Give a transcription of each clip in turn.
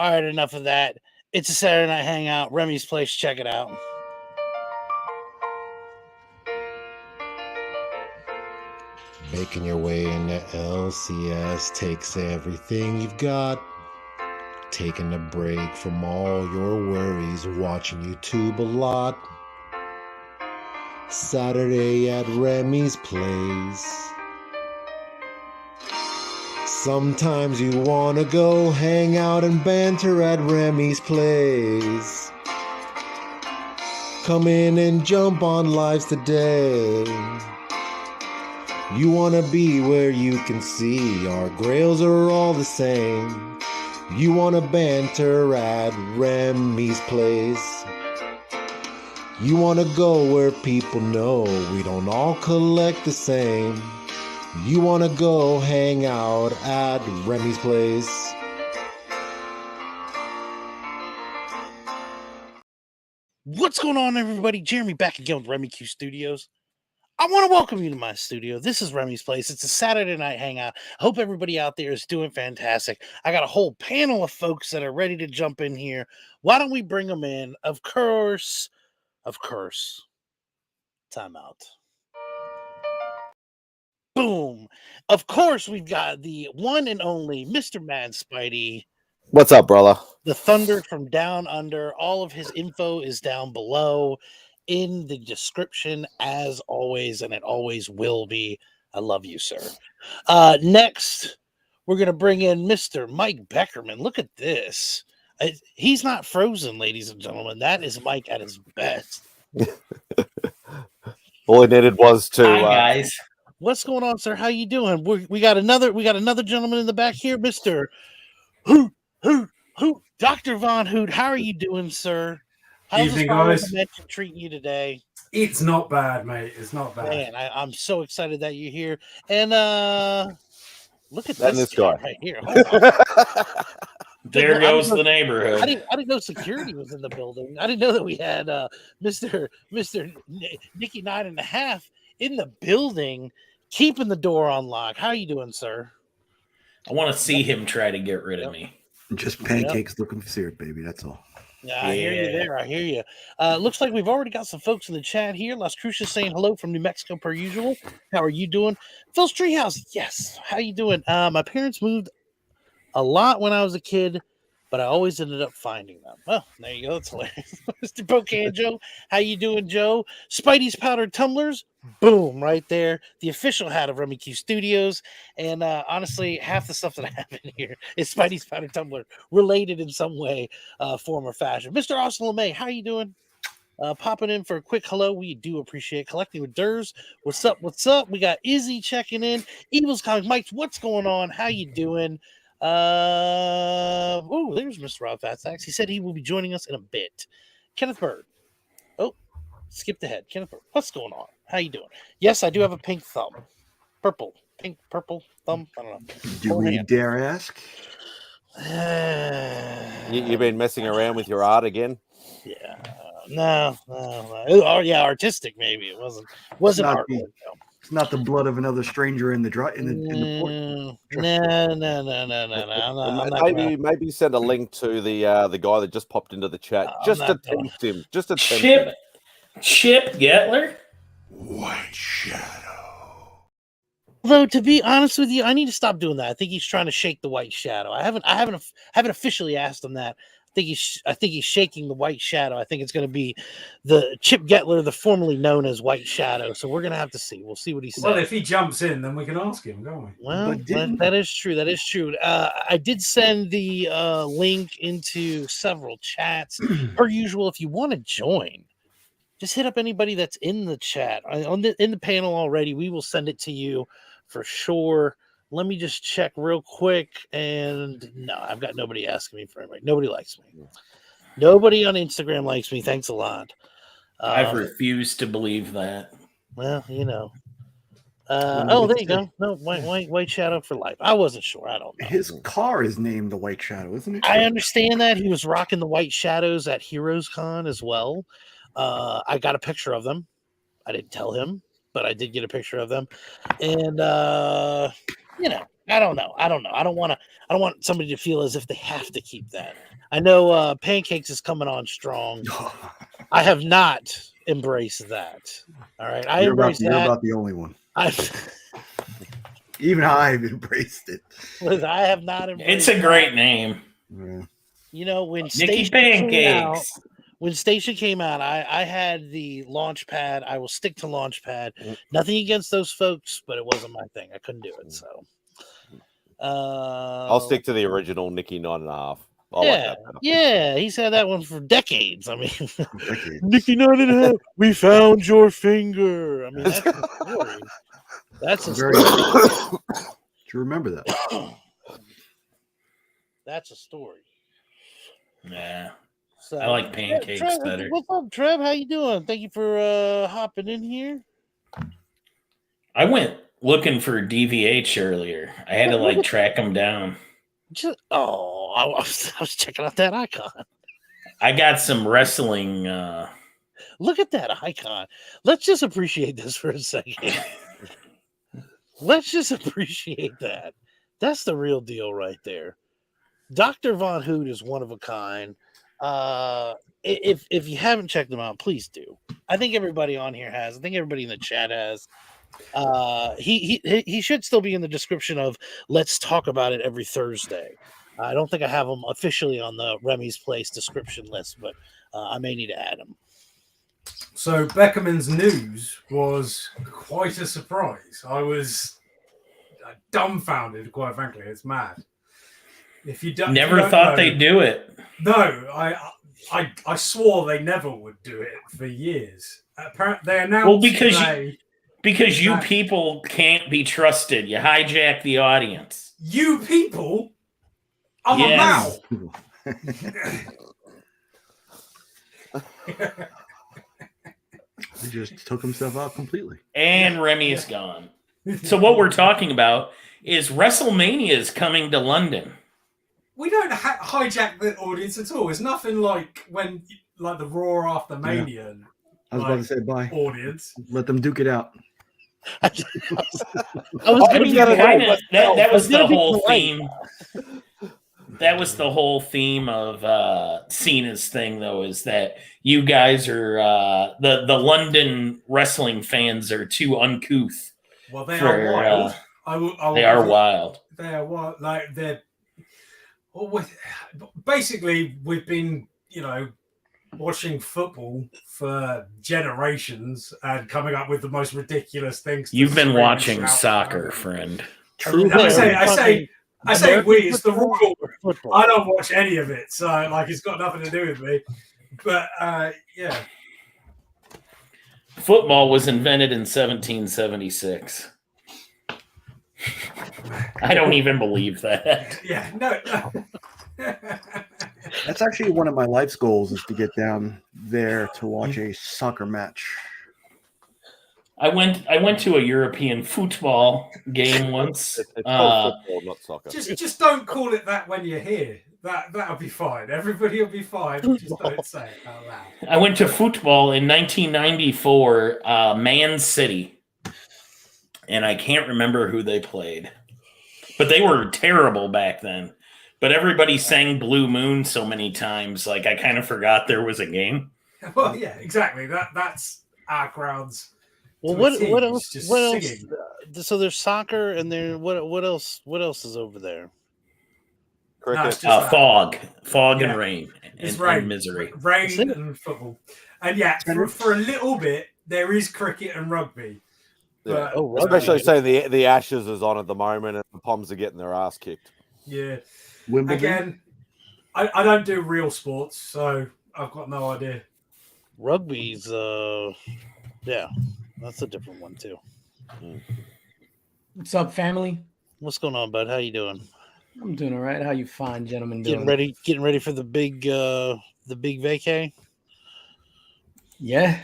All right, enough of that. It's a Saturday Night Hangout. Remy's Place. Check it out. Making your way into LCS takes everything you've got. Taking a break from all your worries, watching YouTube a lot. Saturday at Remy's Place. Sometimes you wanna go hang out and banter at Remy's Place. Come in and jump on lives today. You wanna be where you can see our grails are all the same. You wanna banter at Remy's Place. You wanna go where people know we don't all collect the same. You wanna go hang out at Remy's Place. What's going on, everybody? Jeremy back again with Remy Q Studios. I want to welcome you to my studio. This is Remy's Place. It's a Saturday night hangout. I hope everybody out there is doing fantastic. I got a whole panel of folks that are ready to jump in here. Why don't we bring them in? Of course. Time out. Boom. Of course, we've got the one and only Mr. Man Spidey. What's up, brother? The Thunder from Down Under. All of his info is down below in the description, as always, and it always will be. I love you, sir. Next, we're going to bring in Mr. Mike Beckerman. Look at this. He's not frozen, ladies and gentlemen. That is Mike at his best. All he needed was to... Hi, guys. What's going on, sir? How you doing? We got another gentleman in the back here, Mr. Hoot, Dr. Von Hoot. How are you doing, sir? How's Evening, guys. Treating you today? It's not bad, mate. It's not bad. Man, I'm so excited that you're here. And look at this guy right here. There goes the neighborhood. I didn't know security was in the building. I didn't know that we had Mr. Nicky 9.5 in the building, keeping the door unlocked. How are you doing, sir? I want to see him try to get rid of me. Just pancakes looking for syrup, baby. That's all. Yeah, I hear you there. I hear you. Looks like we've already got some folks in the chat here. Las Cruces saying hello from New Mexico per usual. How are you doing? Phil's Treehouse. Yes. How you doing? My parents moved a lot when I was a kid, but I always ended up finding them. Well, there you go. That's hilarious. Mr. Pocan Joe. How you doing, Joe? Spidey's Powdered Tumblers. Boom, right there. The official hat of Remy Q Studios. And honestly, half the stuff that I have in here is Spidey's Powdered Tumbler, related in some way, form, or fashion. Mr. Austin LeMay, how you doing? Popping in for a quick hello. We do appreciate Collecting with Durs. What's up? We got Izzy checking in. Evil's Comic Mike's, what's going on? How you doing? There's Mr. Rob Fatsax. He said he will be joining us in a bit. Kenneth Bird. Oh, skipped ahead. Kenneth Bird, what's going on? How you doing? Yes, I do have a pink thumb. Purple thumb. I don't know. Do we dare ask? You've been messing around with your art again? Yeah. No. Oh, yeah, artistic maybe. It wasn't artwork. It's not the blood of another stranger in the port. No. Maybe send a link to the guy that just popped into the chat. Just to tempt him. Chip Getler? White Shadow. Although, to be honest with you, I need to stop doing that. I think he's trying to shake the White Shadow. I haven't officially asked him that. I think he's shaking the White Shadow. I think it's going to be the Chip Getler, the formerly known as White Shadow. So we're going to have to see. We'll see what he says. Well, if he jumps in, then we can ask him, can't we? Well, that is true. I did send the link into several chats. Per usual, if you want to join, just hit up anybody that's in the chat. In the panel already, we will send it to you for sure. Let me just check real quick. And no, I've got nobody asking me for anybody. Nobody likes me. Nobody on Instagram likes me. Thanks a lot. I've refused to believe that. Well, you know. There you go. No, White Shadow for life. I wasn't sure. I don't know. His car is named the White Shadow, isn't it? I understand that. He was rocking the White Shadows at Heroes Con as well. I got a picture of them. I didn't tell him, but I did get a picture of them. And I don't know. I don't want somebody to feel as if they have to keep that. I know Pancakes is coming on strong. I have not embraced that. All right, I embraced You're that. about the only one. I Even I've embraced it. have not embraced. It's a great name. Yeah. You know, when Nikki Station came out, Pancakes. when Station came out, I had the Launchpad. I will stick to Launchpad. Nothing against those folks, but it wasn't my thing. I couldn't do it. So I'll stick to the original Nikki 9.5. I like yeah, that better. yeah, he's had that one for decades. I mean, Decades. Nikki 9.5. We found your finger. I mean, that's the story. That's a Very story. to remember that. That's a story. Yeah. So, I like Pancakes Trev, better. what's up, Trev? How you doing? Thank you for hopping in here. I went looking for DVH earlier. I had to like track him down. I was checking out that icon. I got some wrestling. Look at that icon. Let's just appreciate this for a second. Let's just appreciate that. That's the real deal right there. Dr. Von Hoot is one of a kind. If you haven't checked them out, please do. I think everybody on here has. I think everybody in the chat has. He should still be in the description of Let's Talk About It every Thursday. I don't think I have him officially on the Remy's Place description list, but I may need to add him. So Beckerman's news was quite a surprise. I was dumbfounded, quite frankly. It's mad. If you don't, Never thought they'd do it. No, I swore they never would do it for years. Apparently, they announced because you people can't be trusted. You hijack the audience. You people, I'm Yes. a Mao. He just took himself out completely. And Remy is gone. So what we're talking about is WrestleMania is coming to London. We don't hijack the audience at all. It's nothing like when, like the Raw after Mania. Yeah. I was about to say bye. Audience. Let them duke it out. I was going to that was the whole theme. That was the whole theme of Cena's thing, though, is that you guys are the London wrestling fans are too uncouth. Well, they are wild. They are wild. They are wild. Like they're. Basically, we've been, watching football for generations and coming up with the most ridiculous things. You've been watching soccer, friend. True. I say we. It's the rule. I don't watch any of it, so it's got nothing to do with me. But yeah, football was invented in 1776. I don't even believe that. Yeah, no. That's actually one of my life's goals, is to get down there to watch a soccer match. I went to a European football game once. It's called football, not soccer. Just don't call it that when you're here. That'll be fine. Everybody will be fine. Just don't say it out loud. I went to football in 1994, Man City. And I can't remember who they played. But they were terrible back then. But everybody sang Blue Moon so many times, I kind of forgot there was a game. Well, yeah, exactly. That's our crowds. Well, what else? So there's soccer, and there what else? What else is over there? Cricket. Fog and rain, and misery. Rain and football, and for a little bit there is cricket and rugby. Yeah. Especially say the Ashes is on at the moment, and the Poms are getting their ass kicked. Yeah. Wimbledon? Again, I don't do real sports, so I've got no idea. Rugby's, that's a different one too. What's up, family? What's going on, bud? How you doing? I'm doing all right. How you fine gentlemen doing? Getting ready for the big vacay. Yeah.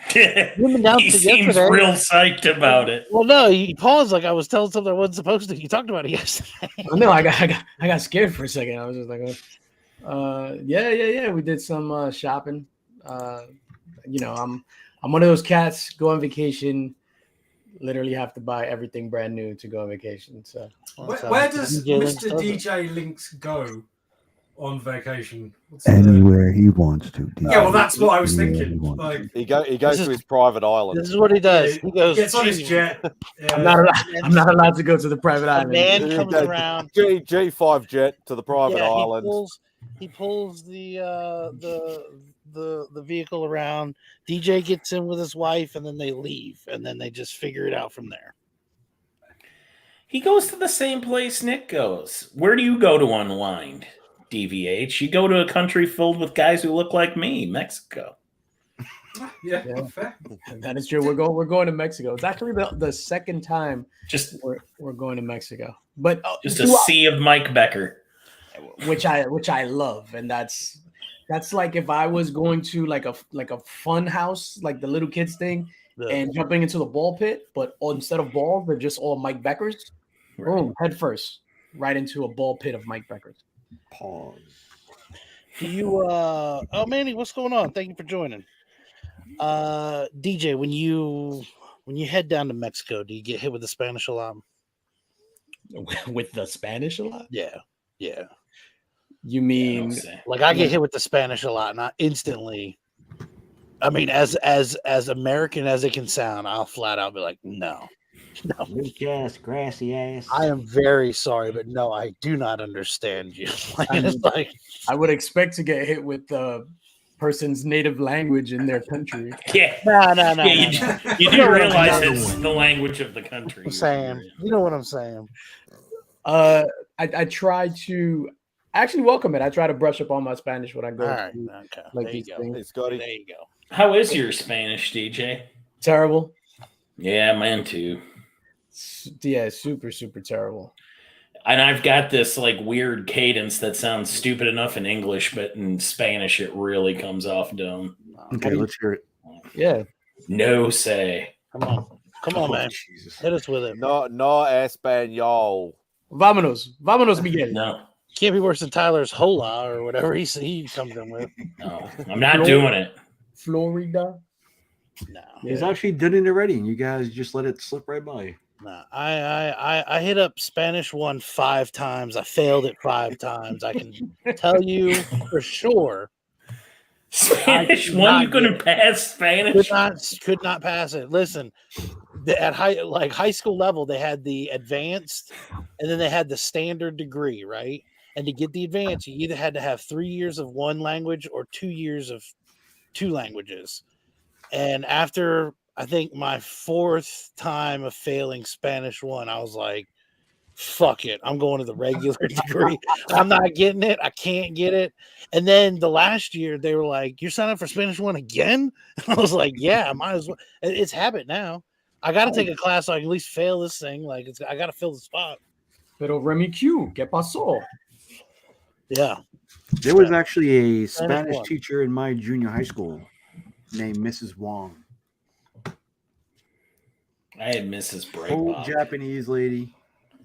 He seems real psyched about it. Well, no, he paused like I was telling something I wasn't supposed to. You talked about it yesterday. No, I got scared for a second. I was just like, yeah. We did some shopping. I'm one of those cats. Go on vacation, literally have to buy everything brand new to go on vacation. So where does Mr. DJ Links go on vacation. Anywhere he wants to. Yeah, well, that's what I was Anywhere he thinking. wants Like, to. He goes This is- to his private island. This is what he does. yeah, He goes. gets on his "Gee." jet. I'm not allowed to go to the private A island. man He comes goes around. G5 jet to the private Yeah, island. he pulls the vehicle around. DJ gets in with his wife, and then they leave, and then they just figure it out from there. He goes to the same place Nick goes. Where do you go to unwind, DVH? You go to a country filled with guys who look like me, Mexico. Yeah, Yeah. fair. That is true. We're going to Mexico. It's actually the second time Just we're going to Mexico, but just a sea of Mike Becker. which I love, and that's like if I was going to like a fun house, like the little kids thing, and jumping into the ball pit, but instead of balls, they're just all Mike Beckers. Boom, head first, right into a ball pit of Mike Beckers. Pause. Do you oh Manny, what's going on? Thank you for joining. DJ, when you head down to Mexico, do you get hit with the Spanish a lot? With the Spanish a lot? Yeah. You mean Like I get hit with the Spanish a lot, not instantly. I mean, as American as it can sound, I'll flat out be like, no. Weak ass, grassy ass. I am very sorry, but no, I do not understand you. Like, I mean, it's like I would expect to get hit with the person's native language in their country. Yeah. no. Yeah, you do realize it's the language of the country. I'm saying, you know what I'm saying. I try to actually welcome it. I try to brush up on my Spanish when I go. All right, to, okay. like There you these go. things. Hey, Scotty. There you go. How is your Spanish, DJ? Terrible. Yeah, mine too. Yeah, super terrible. And I've got this like weird cadence that sounds stupid enough in English, but in Spanish it really comes off dumb. Okay, let's hear it. Yeah. No say. Come on, man. Jesus. Hit us with it. No español. Vámonos, Miguel. No, Can't be worse than Tyler's hola or whatever he comes in with. no, I'm not doing it. Florida. No. He's actually done it already, and you guys just let it slip right by. No, I hit up Spanish 1 5 times. I failed it 5 times. I can tell you for sure. Spanish could one, not you couldn't pass Spanish. Could not pass it. Listen, at high school level, they had the advanced, and then they had the standard degree, right? And to get the advanced, you either had to have 3 years of one language or 2 years of 2 languages. And after I think my 4th time of failing Spanish 1, I was like, fuck it. I'm going to the regular degree. I'm not getting it. I can't get it. And then the last year they were like, you're signing up for Spanish 1 again? I was like, yeah, I might as well. It's habit now. I got to take a class so I can at least fail this thing. Like I got to fill the spot. Pero Remy Q, ¿qué pasó? Yeah. There was actually a Spanish Spanish one. teacher in my junior high school named Mrs. Wong. I had Mrs. Old Breakball. Japanese lady,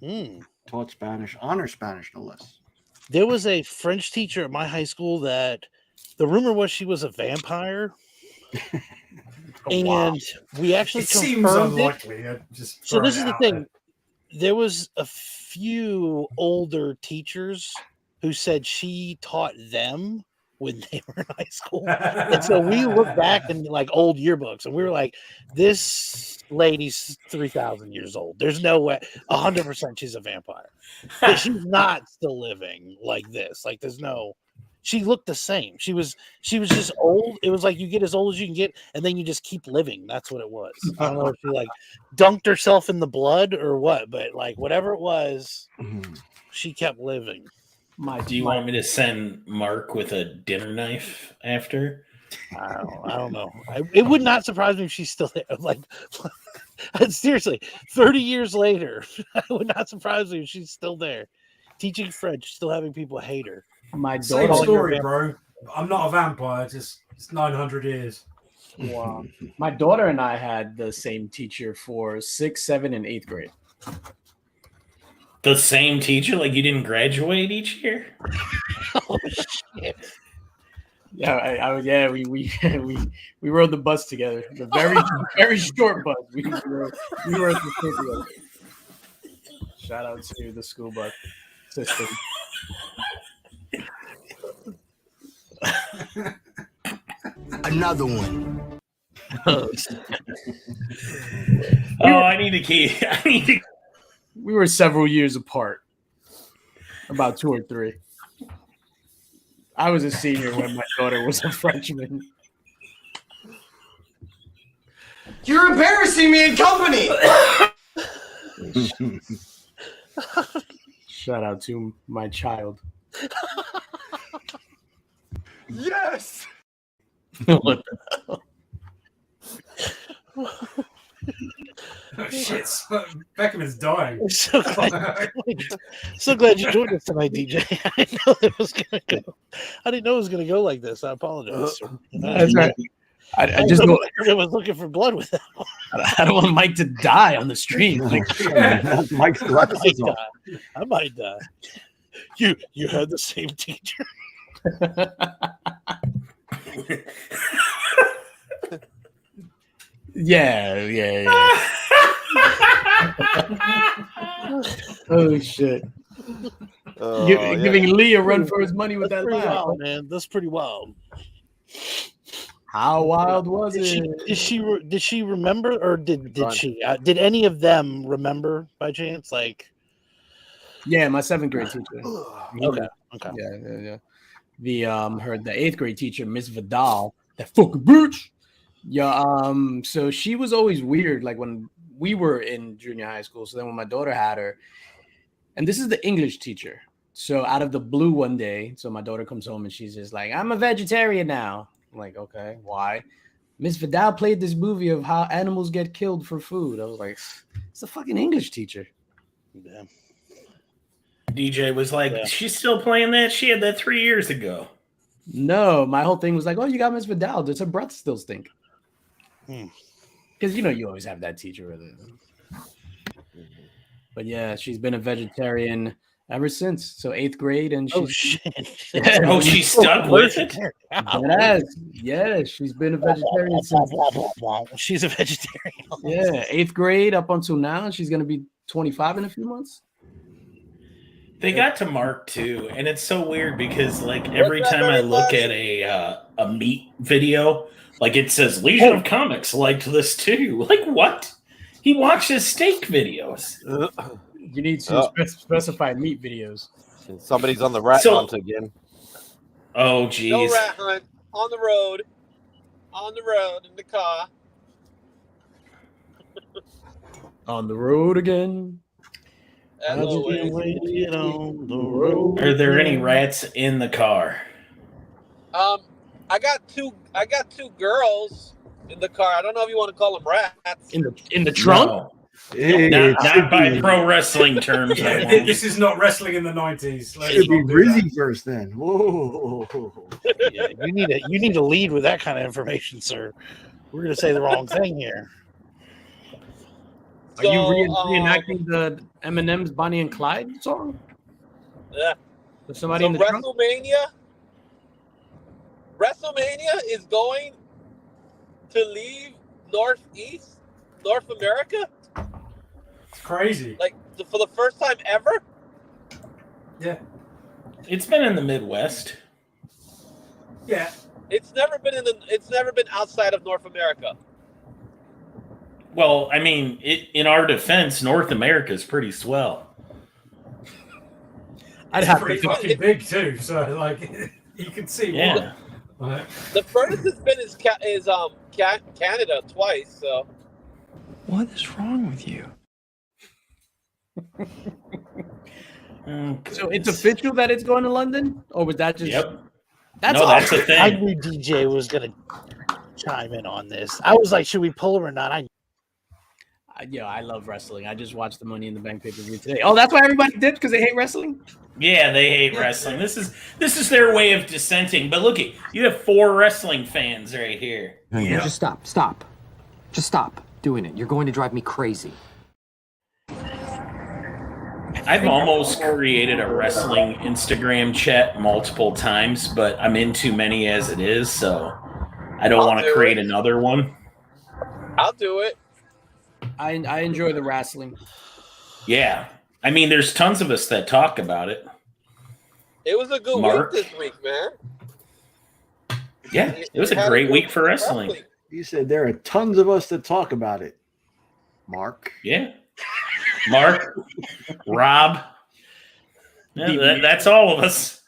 Mm. taught Spanish, honor Spanish no less. There was a French teacher at my high school that the rumor was she was a vampire. And we actually It seems confirmed it. unlikely. Just So throwing this it is the out thing. there. There was a few older teachers who said she taught them when they were in high school. And so we look back in like old yearbooks and we were like, this lady's 3,000 years old. There's no way 100% she's a vampire. But she's not still living like this. Like there's no, she looked the same. She was just old. It was like you get as old as you can get and then you just keep living. That's what it was. I don't know if she like dunked herself in the blood or what, but like whatever it was, she kept living. Do you want me to send Mark with a dinner knife after? I don't know. It would not surprise me if she's still there. Like, seriously, 30 years later, it would not surprise me if she's still there, teaching French, still having people hate her. My Same daughter. story, bro. I'm not a vampire. Just it's 900 years. Wow. My daughter and I had the same teacher for 6th, 7th, and 8th grade. The same teacher? Like you didn't graduate each year? Oh shit! Yeah, yeah, we rode the bus together. The very short bus. We were at the school together. Shout out to the school bus system. Another one. Oh, I need to keep. We were several years apart, about 2 or 3. I was a senior when my daughter was a freshman. You're embarrassing me in company. Shout out to my child. Yes. What the hell? Oh, shit. Beckham dying. So glad you joined us tonight, DJ. I didn't know it was gonna go. I didn't know it was gonna go like this. I apologize. Sir. That's right. I just know I was looking for blood with that. I don't want Mike to die on the stream. Like, Mike's glasses off. I might die. You had the same teacher. yeah. Oh shit! Giving Lee a run for his money with that laugh, wild, man. That's pretty wild. How wild was it? Did she remember, or did she? Did any of them remember by chance? Like, yeah, my 7th grade teacher. Okay. Yeah. The the 8th grade teacher, Miss Vidal, that fucking bitch. Yeah. So she was always weird. Like when we were in junior high school. So then when my daughter had her, and this is the English teacher. So out of the blue one day, so my daughter comes home and she's just like, "I'm a vegetarian now." I'm like, okay, why? Miss Vidal played this movie of how animals get killed for food. I was like, it's a fucking English teacher. Yeah. DJ was like, she's still playing that? She had that 3 years ago. No, my whole thing was like, oh, you got Miss Vidal. Does her breath still stink? Because, you always have that teacher with it. But yeah, she's been a vegetarian ever since. So 8th grade, and she's she's stuck with it. Yeah, she's been a vegetarian since. She's a vegetarian. Yeah, 8th grade up until now. She's gonna be 25 in a few months. They got to Mark too, and it's so weird because like every time I look at a meat video, like it says Legion of Comics liked this too. Like what? He watches steak videos. You need to specify meat videos. Somebody's on the rat hunt again. Oh, geez. No rat hunt. On the road. In the car. On the road again. As always. On the road. Are there any rats in the car? I got two girls in the car. I don't know if you want to call them rats. In the trunk? No. Not by pro wrestling terms. Yeah, this is not wrestling in the 90s. It'd be Rizzy first then. Whoa. Yeah, you need to lead with that kind of information, sir. We're going to say the wrong thing here. Are you reenacting the Eminem's Bonnie and Clyde song? Yeah. With somebody in the trunk? WrestleMania is going to leave North America. It's crazy. Like for the first time ever. Yeah. It's been in the Midwest. Yeah. It's never been outside of North America. Well, I mean, in our defense, North America is pretty swell. It's pretty fucking big too. So like, you can see. Yeah. The furthest it's been is Canada twice. So. What is wrong with you? So it's official that it's going to London, or was that just? Yep. That's the thing. I knew DJ was going to chime in on this. I was like, should we pull him or not? I love wrestling. I just watched the Money in the Bank pay-per-view today. Oh, that's why everybody did, because they hate wrestling? Yeah, they hate wrestling. This is their way of dissenting. But look, you have 4 wrestling fans right here. Yeah. Just stop. Just stop doing it. You're going to drive me crazy. I've almost created a wrestling Instagram chat multiple times, but I'm in too many as it is, so I don't want to create another one. I'll do it. I enjoy the wrestling. Yeah. I mean, there's tons of us that talk about it. It was a good week this week, man. Yeah, it was a great week for wrestling. You said there are tons of us that talk about it. Mark. Yeah. Mark, Rob. Yeah, that's all of us.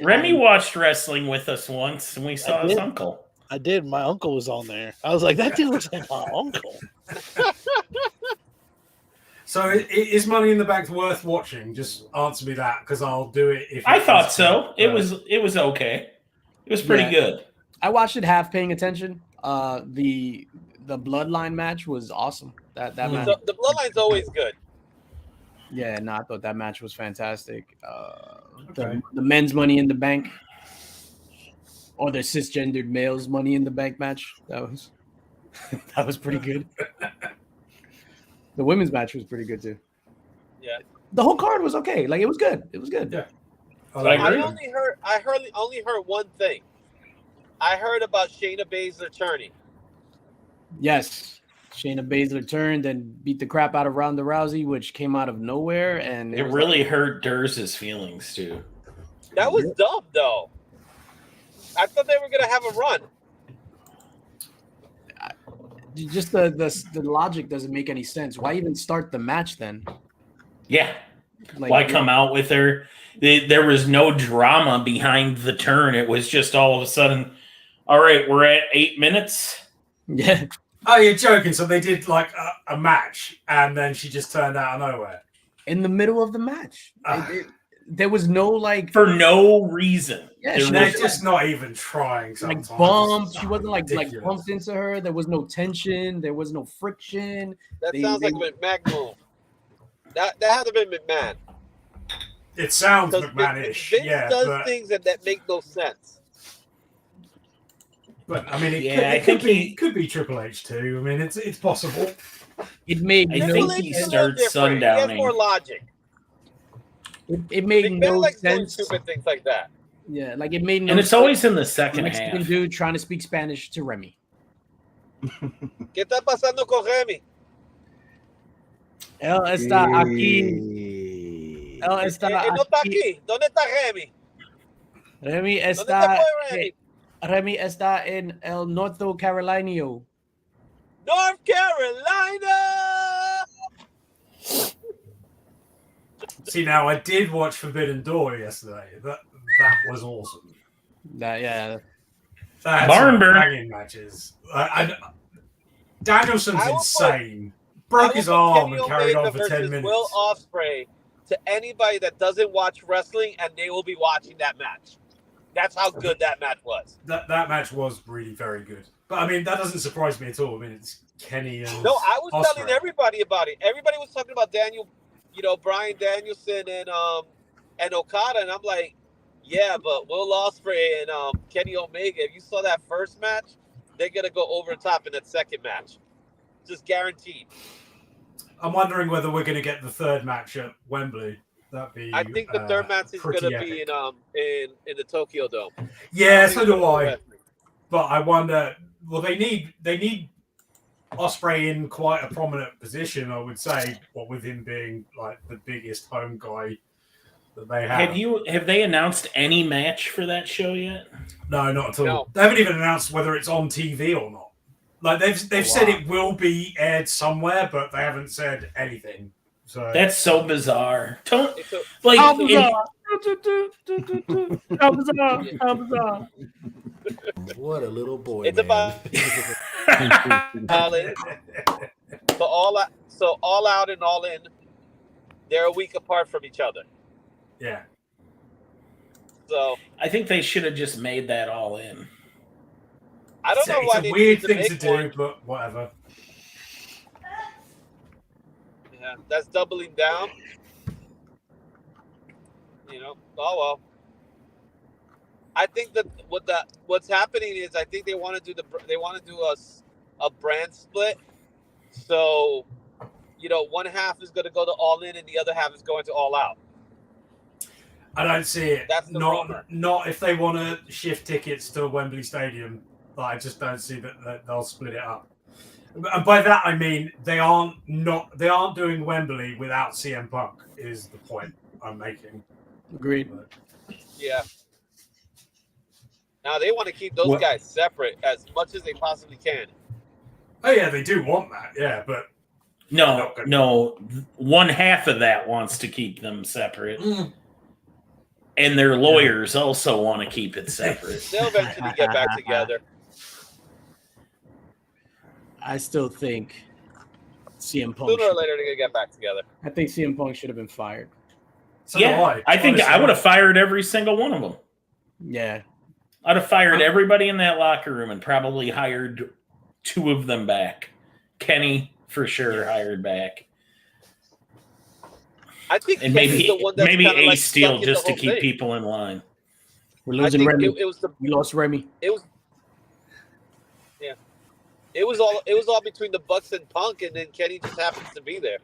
Remy watched wrestling with us once, and we saw his uncle. I did. My uncle was on there. I was like, that dude looks like my uncle. So is Money in the Bank worth watching? Just answer me that, because I'll do it if I thought so. It was okay. It was pretty good. I watched it half paying attention. The Bloodline match was awesome. That match. The Bloodline's always good. Yeah, no, I thought that match was fantastic. The men's Money in the Bank, or the cisgendered males Money in the Bank match. That was pretty good. The women's match was pretty good too. Yeah. The whole card was okay. Like, it was good. It was good. Yeah. I only heard one thing. I heard about Shayna Baszler turning. Yes. Shayna Baszler turned and beat the crap out of Ronda Rousey, which came out of nowhere, and it really hurt Durz's feelings too. That was dumb, though. I thought they were gonna have a run. Just the logic doesn't make any sense. Why even start the match then? Yeah. Why come out with her? There was no drama behind the turn. It was just all of a sudden, all right, we're at 8 minutes. Yeah. Oh, you're joking. So they did like a match, and then she just turned out of nowhere. In the middle of the match. There was no like... For no reason. Yeah, they're just not even trying sometimes. Like bumped. She wasn't like bumped into her. There was no tension. There was no friction. That sounds like a McMahon move. That had to be McMahon. It sounds McMahon-ish. Vince does things that make no sense. But I mean, it could be Triple H too. I mean, it's possible. It made. I think he starts sundowning. He has more logic. It made no sense. Stupid things like that. Yeah, like it made no and it's sense. always in the second Mexican half. dude trying to speak Spanish to Remy. ¿Qué está pasando con Remy? Él está aquí. Él está no está aquí. ¿Dónde está Remy? Remy está. ¿Dónde fue Remy? Remy está en el North Carolina. North Carolina. See, now I did watch Forbidden Door yesterday. That was awesome. Yeah. Barn burn. Banging matches. Danielson's insane. Broke his arm and carried on for 10 minutes. Will Ospreay to anybody that doesn't watch wrestling, and they will be watching that match. That's how good that match was. That match was really very good. But I mean, that doesn't surprise me at all. I mean, it's Kenny and no, I was Ospreay. telling everybody about it. Everybody was talking about Bryan Danielson and Okada, and I'm like, yeah, but Will Ospreay and Kenny Omega. If you saw that first match, they're gonna go over the top in that second match, just guaranteed. I'm wondering whether we're gonna get the third match at Wembley. That'd be. I think the third match is gonna be in the Tokyo Dome. Yeah, so do I. But I wonder. Well, they need Ospreay in quite a prominent position, I would say. What with him being like the biggest home guy that they have. Have they announced any match for that show yet? No, not at all. No. They haven't even announced whether it's on TV or not. Like they've said it will be aired somewhere, but they haven't said anything. So that's so bizarre. How bizarre. How bizarre. What a little boy. It's about so all out and all in, they're a week apart from each other. Yeah. So I think they should have just made that all in. I don't know why it's a weird thing to do, but whatever. Yeah, that's doubling down. Oh well. I think that what's happening is I think they want to do a brand split. So, one half is going to go to All In and the other half is going to All Out. I don't see it. That's the rumor. Not if they want to shift tickets to Wembley Stadium. I just don't see that they'll split it up. And by that I mean they aren't doing Wembley without CM Punk. Is the point I'm making. Agreed. Yeah. Now they want to keep those guys separate as much as they possibly can. Oh yeah, they do want that. Yeah, but no. One half of that wants to keep them separate, and their lawyers also want to keep it separate. They'll eventually get back together. I still think CM Punk. Sooner or later, they're gonna get back together. I think CM Punk should have been fired. So I think I would have fired every single one of them. Yeah. I'd have fired everybody in that locker room and probably hired 2 of them back. Kenny for sure hired back. I think and Kenny's the one that's maybe kinda, like, Ace Steel stuck in just the to whole keep thing. people in line. We're losing Remy. We lost Remy. It was. Yeah. It was all between the Bucks and Punk, and then Kenny just happens to be there.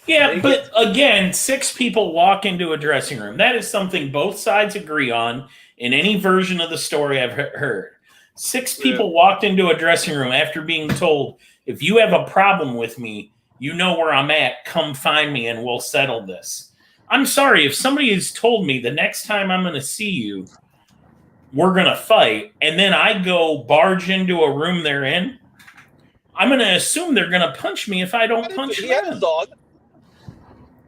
Yeah, but again, 6 people walk into a dressing room. That is something both sides agree on in any version of the story I've heard. 6 people walked into a dressing room after being told, if you have a problem with me, you know where I'm at, come find me and we'll settle this. I'm sorry, if somebody has told me the next time I'm going to see you, we're going to fight, and then I go barge into a room they're in, I'm going to assume they're going to punch me if I don't punch them. He had his dog.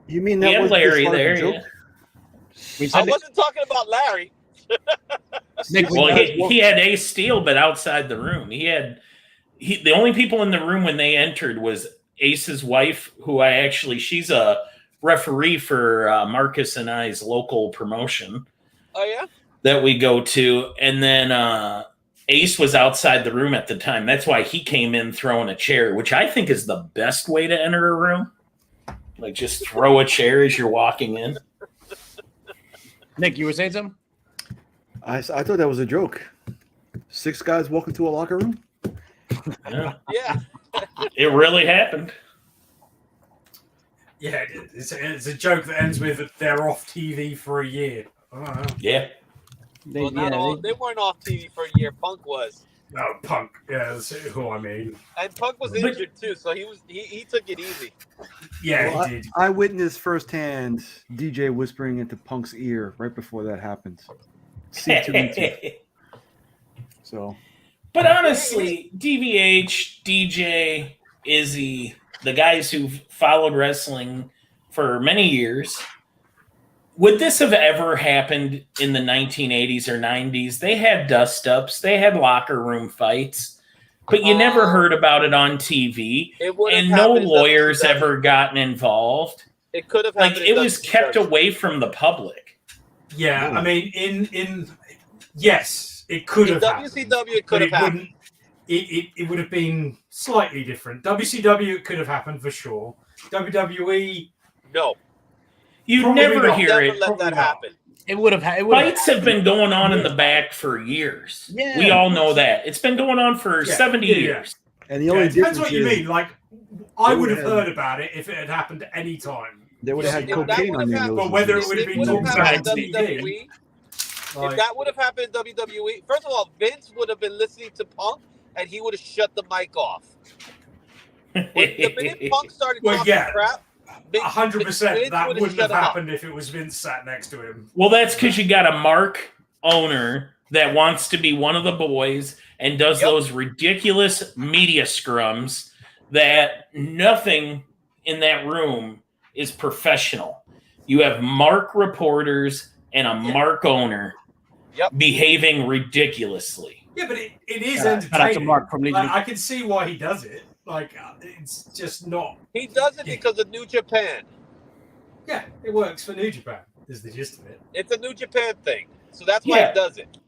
You mean He that had was Larry part of the there, joke? yeah. I wasn't talking about Larry. Well, he had Ace Steel, but outside the room. The only people in the room when they entered was Ace's wife, who she's a referee for Marcus and I's local promotion. Oh, yeah? That we go to. And then Ace was outside the room at the time. That's why he came in throwing a chair, which I think is the best way to enter a room. Like, just throw a chair as you're walking in. Nick, you were saying something? I thought that was a joke. 6 guys walk into a locker room? Yeah. It really happened. Yeah, it's a joke that ends with they're off TV for a year. Oh, yeah. They weren't off TV for a year. Punk was. No, Punk. Yeah, that's who I mean. And Punk was injured too, so he took it easy. Yeah, Well, he did. I witnessed firsthand DJ whispering into Punk's ear right before that happened. C2E2. So, but honestly, DVH, DJ, Izzy, the guys who've followed wrestling for many years, would this have ever happened in the 1980s or 90s? They had dust-ups. They had locker room fights. But you never heard about it on TV. And no lawyers ever gotten involved. It could have happened. Like, it was kept away from the public. Yeah, I mean, yes, it could have happened. WCW, it could have happened. It would have been slightly different. WCW, it could have happened for sure. WWE, no. You never hear it. Let that happen. It would have. Fights have been going on in the back for years. Yeah. We all know that. It's been going on for 70 years. And the only depends difference what you is mean. Like, I would have heard about it if it had happened at any time. They would have had cocaine on their noses. But whether it would have been talked about on TV. If that would have happened in WWE, first of all, Vince would have been listening to Punk and he would have shut the mic off. The minute Punk started talking crap, 100% that wouldn't have happened if it was Vince sat next to him. Well, that's because you got a Mark owner that wants to be one of the boys and does those ridiculous media scrums that nothing in that room is professional. You have Mark reporters and a Mark owner behaving ridiculously. Yeah, but it is entertaining. Mark from Legion. I can see why he does it. Like, it's just not. He does it because of New Japan. Yeah, it works for New Japan, is the gist of it. It's a New Japan thing. So that's why he does it.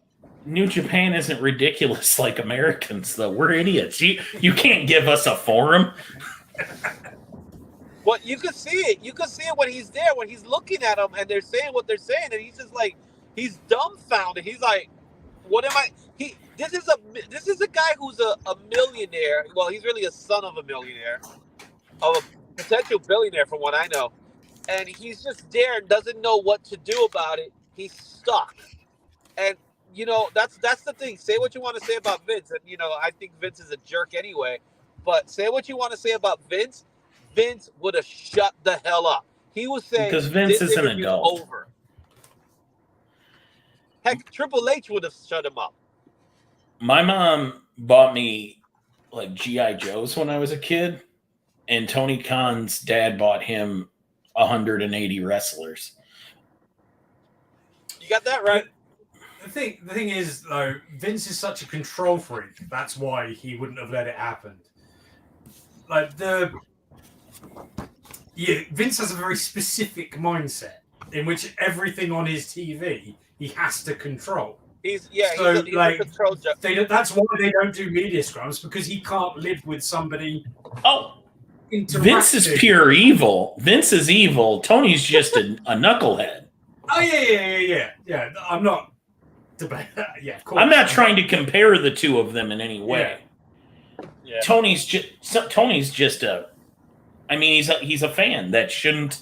New Japan isn't ridiculous like Americans, though. We're idiots. You can't give us a forum. Well, you could see it. You could see it when he's there, when he's looking at them and they're saying what they're saying, and he's just like, he's dumbfounded. He's like, what am I? This is a guy who's a millionaire. Well, he's really a son of a millionaire, of a potential billionaire, from what I know. And he's just there and doesn't know what to do about it. He's stuck. And that's the thing. Say what you want to say about Vince, and I think Vince is a jerk anyway. But say what you want to say about Vince. Vince would have shut the hell up. he would say Because Vince this is an interview's adult. over. Heck, Triple H would have shut him up. My mom bought me like GI Joes when I was a kid, and Tony Khan's dad bought him 180 wrestlers. You got that right. The thing is, though, Vince is such a control freak. That's why he wouldn't have let it happen. Like Vince has a very specific mindset in which everything on his TV he has to control. He's So, a control that's why they don't do media scrums, because he can't live with somebody. Oh, Vince is pure evil. Vince is evil. Tony's just a knucklehead. Oh yeah. I'm not debating. Yeah, of course. I'm not trying to compare the two of them in any way. Yeah. Tony's just a. I mean, he's a fan that should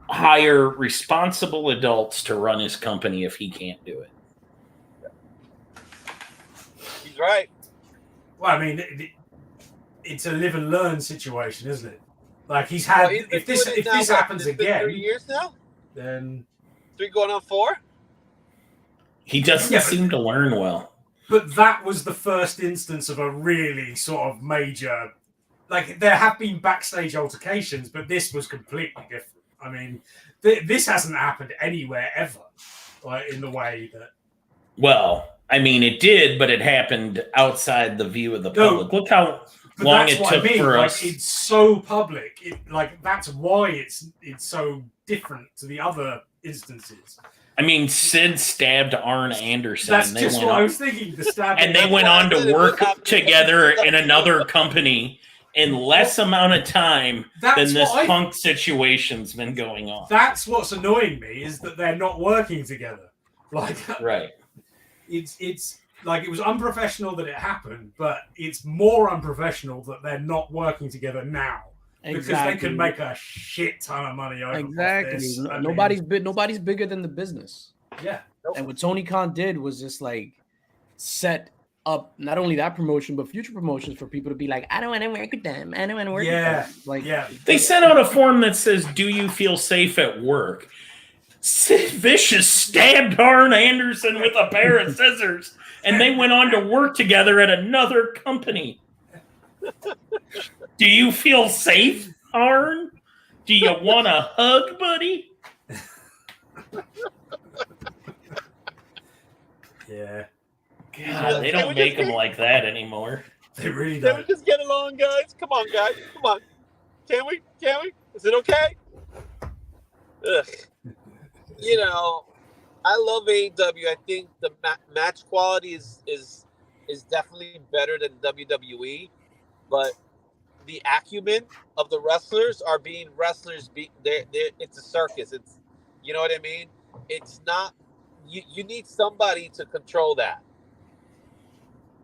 hire responsible adults to run his company if he can't do it. He's right. Well, I mean, it's a live and learn situation, isn't it? Like he's had. Well, if this happens again, 3 years now, then 3 going on 4. He doesn't seem to learn well. But that was the first instance of a really sort of major. Like there have been backstage altercations, but this was completely different. I mean, this hasn't happened anywhere ever, like in the way that. Well, I mean, it did, but it happened outside the view of the public. Look how long it took for us. It's so public. That's why it's so different to the other instances. I mean, Sid stabbed Arn Anderson. That's just what I was thinking. The stabbing, and they went on to work together in another company in less amount of time than this Punk situation's been going on. That's what's annoying me, is that they're not working together. Like, right. It's like it was unprofessional that it happened, but it's more unprofessional that they're not working together now. Because they could make a shit ton of money over this. Nobody's bigger than the business. Yeah. And what Tony Khan did was just like set up not only that promotion but future promotions for people to be like, I don't want to work with them. I don't want to work with them. Like, they sent out a form that says, "Do you feel safe at work?" Sid Vicious stabbed Arn Anderson with a pair of scissors, and they went on to work together at another company. Do you feel safe, Arn? Do you want a hug, buddy? Yeah. God, they don't make them like that anymore. They really Can don't. we just get along, guys? Come on, guys. Come on. Can we? Is it okay? Ugh. You know, I love AEW. I think the match quality is definitely better than WWE, but the acumen of the wrestlers are being wrestlers. It's a circus. It's, you know what I mean? It's not. You need somebody to control that,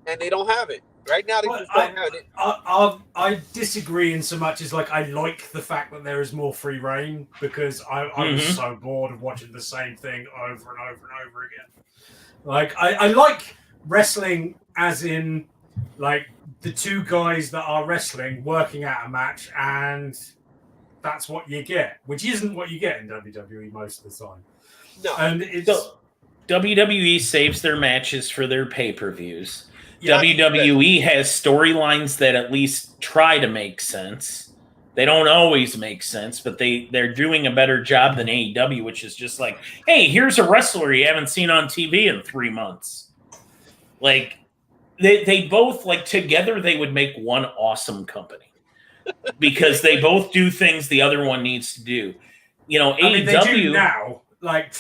and they don't have it right now. They just don't have it. I disagree in so much as like I like the fact that there is more free reign, because I was so bored of watching the same thing over and over and over again. Like I like wrestling as in like the two guys that are wrestling working out a match, and that's what you get, which isn't what you get in WWE most of the time. No. And it's WWE saves their matches for their pay-per-views. WWE has storylines that at least try to make sense. They don't always make sense, but they're doing a better job than AEW, which is just like, hey, here's a wrestler you haven't seen on TV in 3 months. Like, they both, like, together they would make one awesome company. Because they both do things the other one needs to do. You know, AEW... they do now. Like,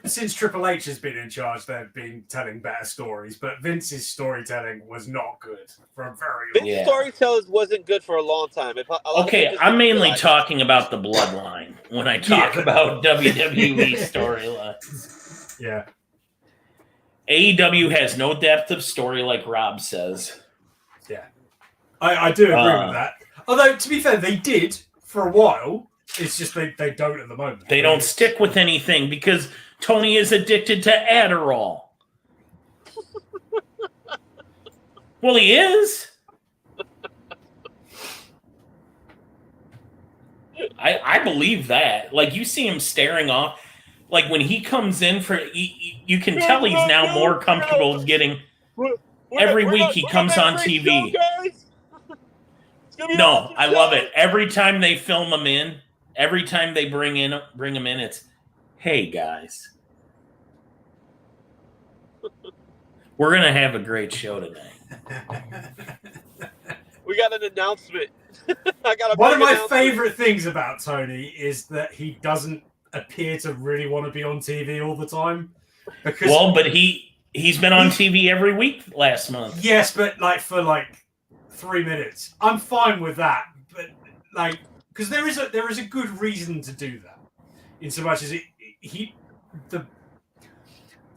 since Triple H has been in charge, they've been telling better stories, but Vince's storytelling was not good for a very long time. Vince's storytelling wasn't good for a long time. Okay, I'm mainly talking about the bloodline when I talk about WWE storylines. Yeah. AEW has no depth of story, like Rob says. Yeah. I do agree with that. Although, to be fair, they did for a while. It's just they don't at the moment. They don't stick with anything because Tony is addicted to Adderall. Well, he is. I believe that. Like, you see him staring off. Like, when he comes in for, you can tell he's now more comfortable getting. Every week he comes on TV. No, I love it. Every time they film him in, every time they bring him in, it's, hey guys, we're gonna have a great show tonight. We got an announcement. One of my favorite things about Tony is that he doesn't appear to really want to be on TV all the time. Because but he's been on TV every week last month. Yes, but like for 3 minutes, I'm fine with that. But like, because there is a good reason to do that, in so much as the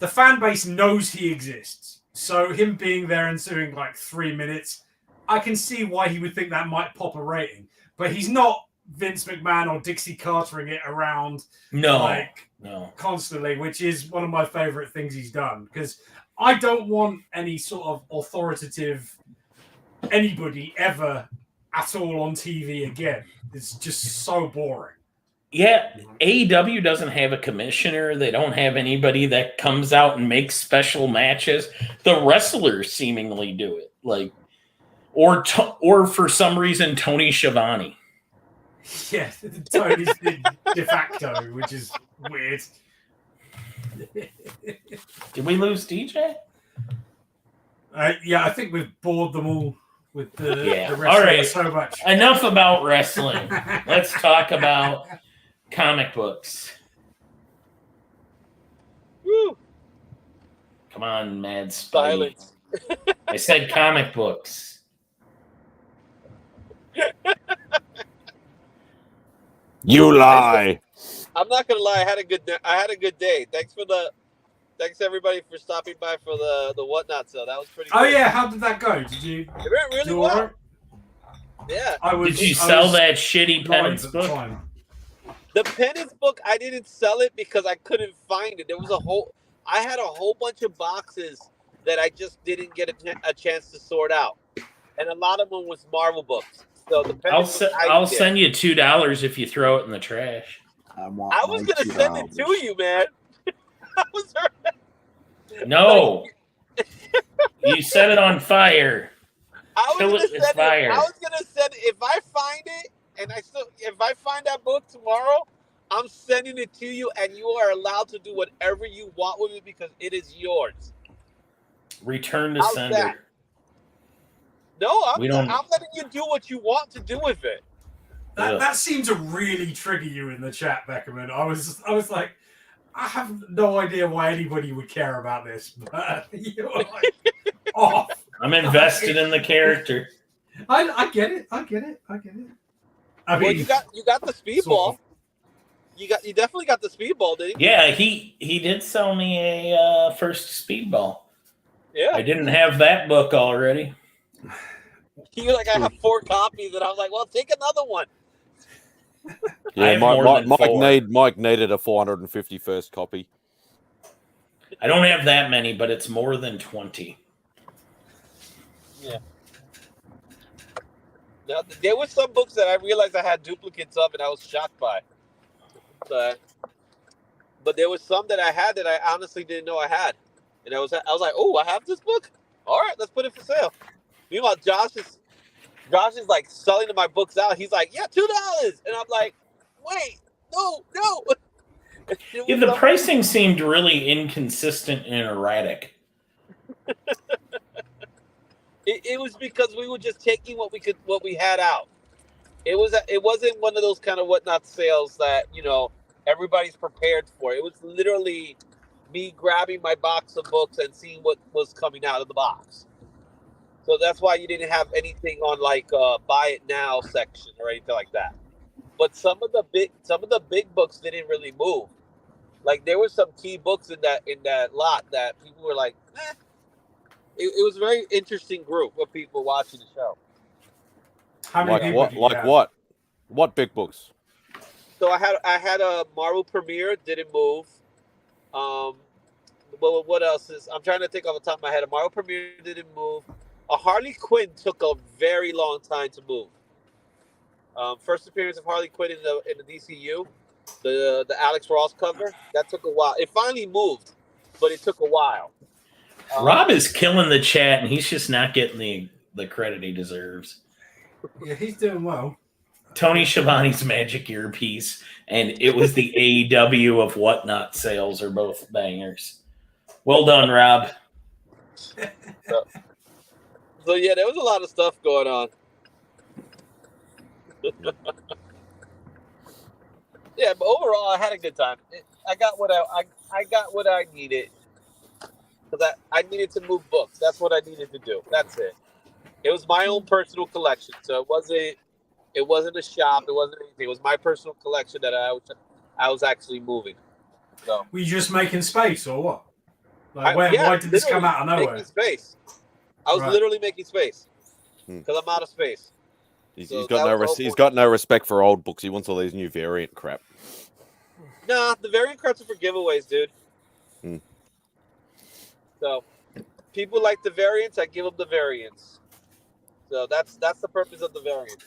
fan base knows he exists. So him being there and doing 3 minutes, I can see why he would think that might pop a rating. But he's not Vince McMahon or Dixie Cartering it around no constantly, which is one of my favorite things he's done. Because I don't want any sort of authoritative anybody ever at all on TV again. It's just so boring. Yeah, AEW doesn't have a commissioner. They don't have anybody that comes out and makes special matches. The wrestlers seemingly do it, or for some reason Tony Schiavone. Yeah, Tony's de facto, which is weird. Did we lose DJ? Yeah, I think we've bored them all with the wrestling. All right, so much. Enough about wrestling. Let's talk about comic books. Woo. Come on, Mad Spidey. Silence. I said comic books. You lie. I'm not gonna lie. I had a good day. Thanks everybody for stopping by for the whatnot sale. That was pretty. Oh good. yeah, how did that go? Did you? It went really well. Yeah. Did you sell that shitty penance book? The penance book, I didn't sell it because I couldn't find it. I had a whole bunch of boxes that I just didn't get a chance to sort out, and a lot of them was Marvel books. So the penance I'll send you $2 if you throw it in the trash. I was gonna send it to you, man. No, you set it on fire. I was gonna send it if I find it, and if I find that book tomorrow, I'm sending it to you, and you are allowed to do whatever you want with it because it is yours. Return to sender. That? No, I'm letting you do what you want to do with it. That seemed to really trigger you in the chat, Beckerman. I was like, I have no idea why anybody would care about this, but you're like, off. I'm invested in the character. I get it. I mean, you got the speedball. Sort of. You definitely got the speedball, didn't you? Yeah, he did sell me a first speedball. Yeah, I didn't have that book already. You're like, I have 4 copies, and I was like, well, take another one. Yeah, Mike needed a 450 first copy. I don't have that many, but it's more than 20. Yeah. Now, there were some books that I realized I had duplicates of, and I was shocked by. But there was some that I had that I honestly didn't know I had, and I was like, oh, I have this book. All right, let's put it for sale. Meanwhile, Josh is like selling my books out. He's like, yeah, $2, and I'm like, wait, no. Yeah, the pricing seemed really inconsistent and erratic. It was because we were just taking what we had out. It wasn't one of those kind of whatnot sales that everybody's prepared for. It was literally me grabbing my box of books and seeing what was coming out of the box. So that's why you didn't have anything on buy it now section or anything like that. But some of the big books didn't really move. Like there were some key books in that lot that people were like, eh. It was a very interesting group of people watching the show. What big books? So I had a Marvel premiere, didn't move. Well, what else is? I'm trying to think off the top of my head. A Marvel premiere didn't move. A Harley Quinn took a very long time to move. First appearance of Harley Quinn in the DCU, the Alex Ross cover. That took a while. It finally moved, but it took a while. Rob is killing the chat, and he's just not getting the credit he deserves. Yeah, he's doing well. Tony Schiavone's Magic Earpiece, and it was the AEW of Whatnot sales are both bangers. Well done, Rob. So yeah, there was a lot of stuff going on. Yeah, but overall, I had a good time. I got what I got what I needed because I needed to move books. That's what I needed to do. That's it. It was my own personal collection, so it wasn't a shop. It wasn't anything. It was my personal collection that I was actually moving. So were you just making space or what? Like, why did this come out of nowhere? Making space. I was literally making space because I'm out of space. He's got no respect for old books. He wants all these new variant crap. Nah, the variant cards are for giveaways, dude. So people like the variants, I give them the variants. So that's the purpose of the variant.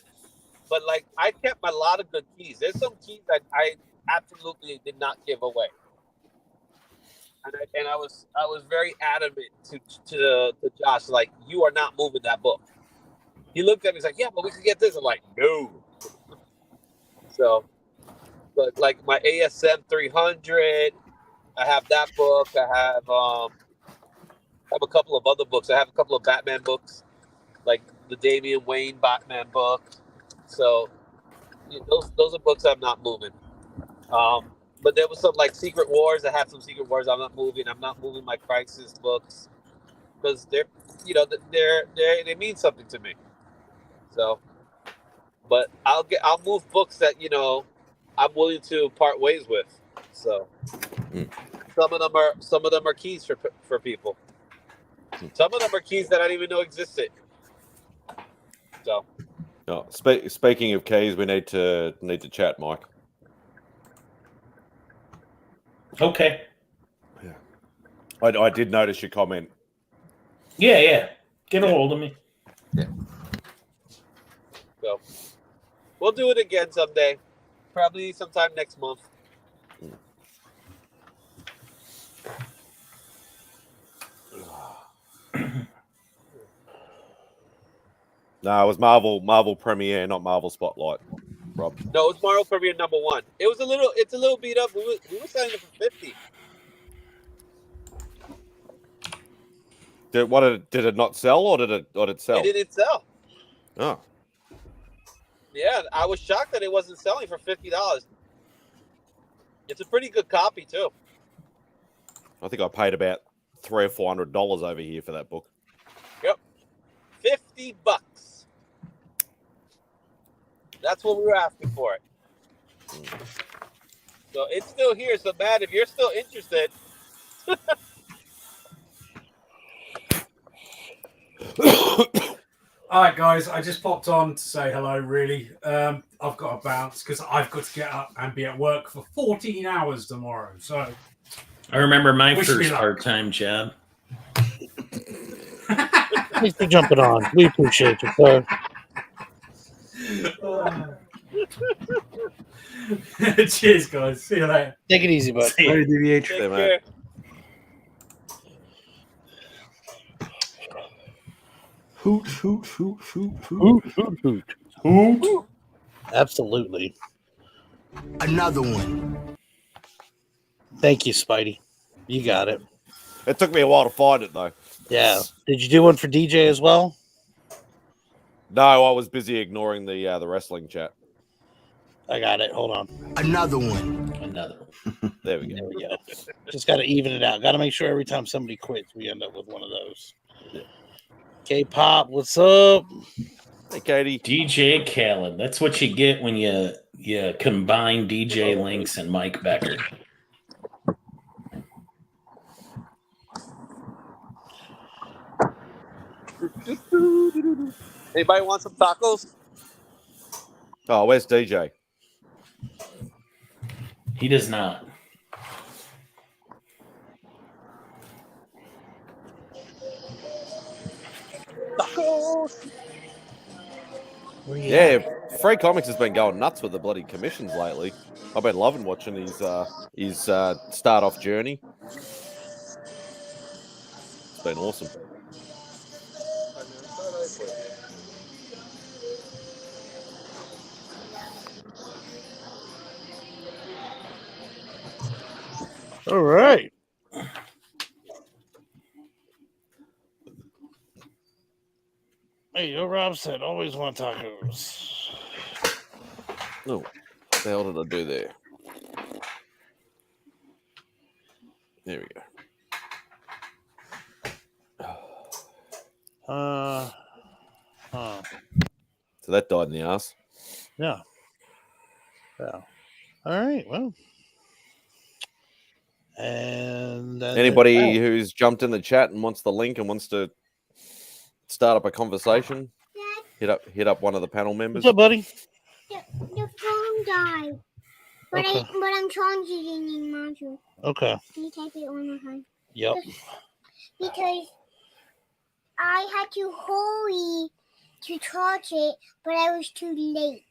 But like, I kept a lot of good keys. There's some keys that I absolutely did not give away, and I was very adamant to Josh, like, you are not moving that book. He looked at me, he's like, yeah, but we can get this. I'm like, no. So, but like my ASM 300, I have that book. I have a couple of other books. I have a couple of Batman books, like the Damian Wayne Batman book. So those are books I'm not moving. But there was some like Secret Wars. I have some Secret Wars I'm not moving. I'm not moving my Crisis books because they mean something to me. So, but I'll move books that I'm willing to part ways with. So some of them are keys for people. Some of them are keys that I didn't even know existed. So. Oh, speaking of keys, we need to chat, Mike. Okay. Yeah. I did notice your comment. Yeah. Get a hold of me. Yeah. So we'll do it again someday. Probably sometime next month. No, it was Marvel Premiere, not Marvel Spotlight, Rob. No, it was Marvel Premiere #1. It's a little beat up. We were selling it for $50. Did it not sell, or did it sell? It didn't sell. Oh. Yeah, I was shocked that it wasn't selling for $50. It's a pretty good copy too. I think I paid about $300 or $400 over here for that book. Yep, $50. That's what we were asking for it. So it's still here. So, Matt, if you're still interested. All right, guys, I just popped on to say hello, really. I've got to bounce because I've got to get up and be at work for 14 hours tomorrow. So I remember my first part-time job. Thanks for jumping on. We appreciate you, sir. Cheers, guys. See you later. Take it easy, bud. Later, DVH. Take care. Hoot, hoot, hoot, hoot, hoot. Hoot, hoot, hoot. Hoot. Absolutely. Another one. Thank you, Spidey. You got it. It took me a while to find it, though. Yeah. Did you do one for DJ as well? No, I was busy ignoring the wrestling chat. I got it. Hold on. Another one. Another. There we go. There we go. Just got to even it out. Got to make sure every time somebody quits, we end up with one of those. K-pop, what's up? Hey, Katie. DJ Khaled. That's what you get when you combine DJ Lynx and Mike Becker. Anybody want some tacos? Oh, where's DJ? He does not. Tacos. Yeah, Free Comics has been going nuts with the bloody commissions lately. I've been loving watching his start off journey. It's been awesome. All right. Hey, yo, Rob said, always want tacos. Oh, what the hell did I do there? There we go. So that died in the ass. Yeah. Yeah. All right. Well. And anybody who's jumped in the chat and wants the link and wants to start up a conversation, hit up one of the panel members. What's up, buddy? The phone died. But Okay. I'm charging in module. Okay. Can you type it one more time? Yep. Because I had to hurry to charge it, but I was too late.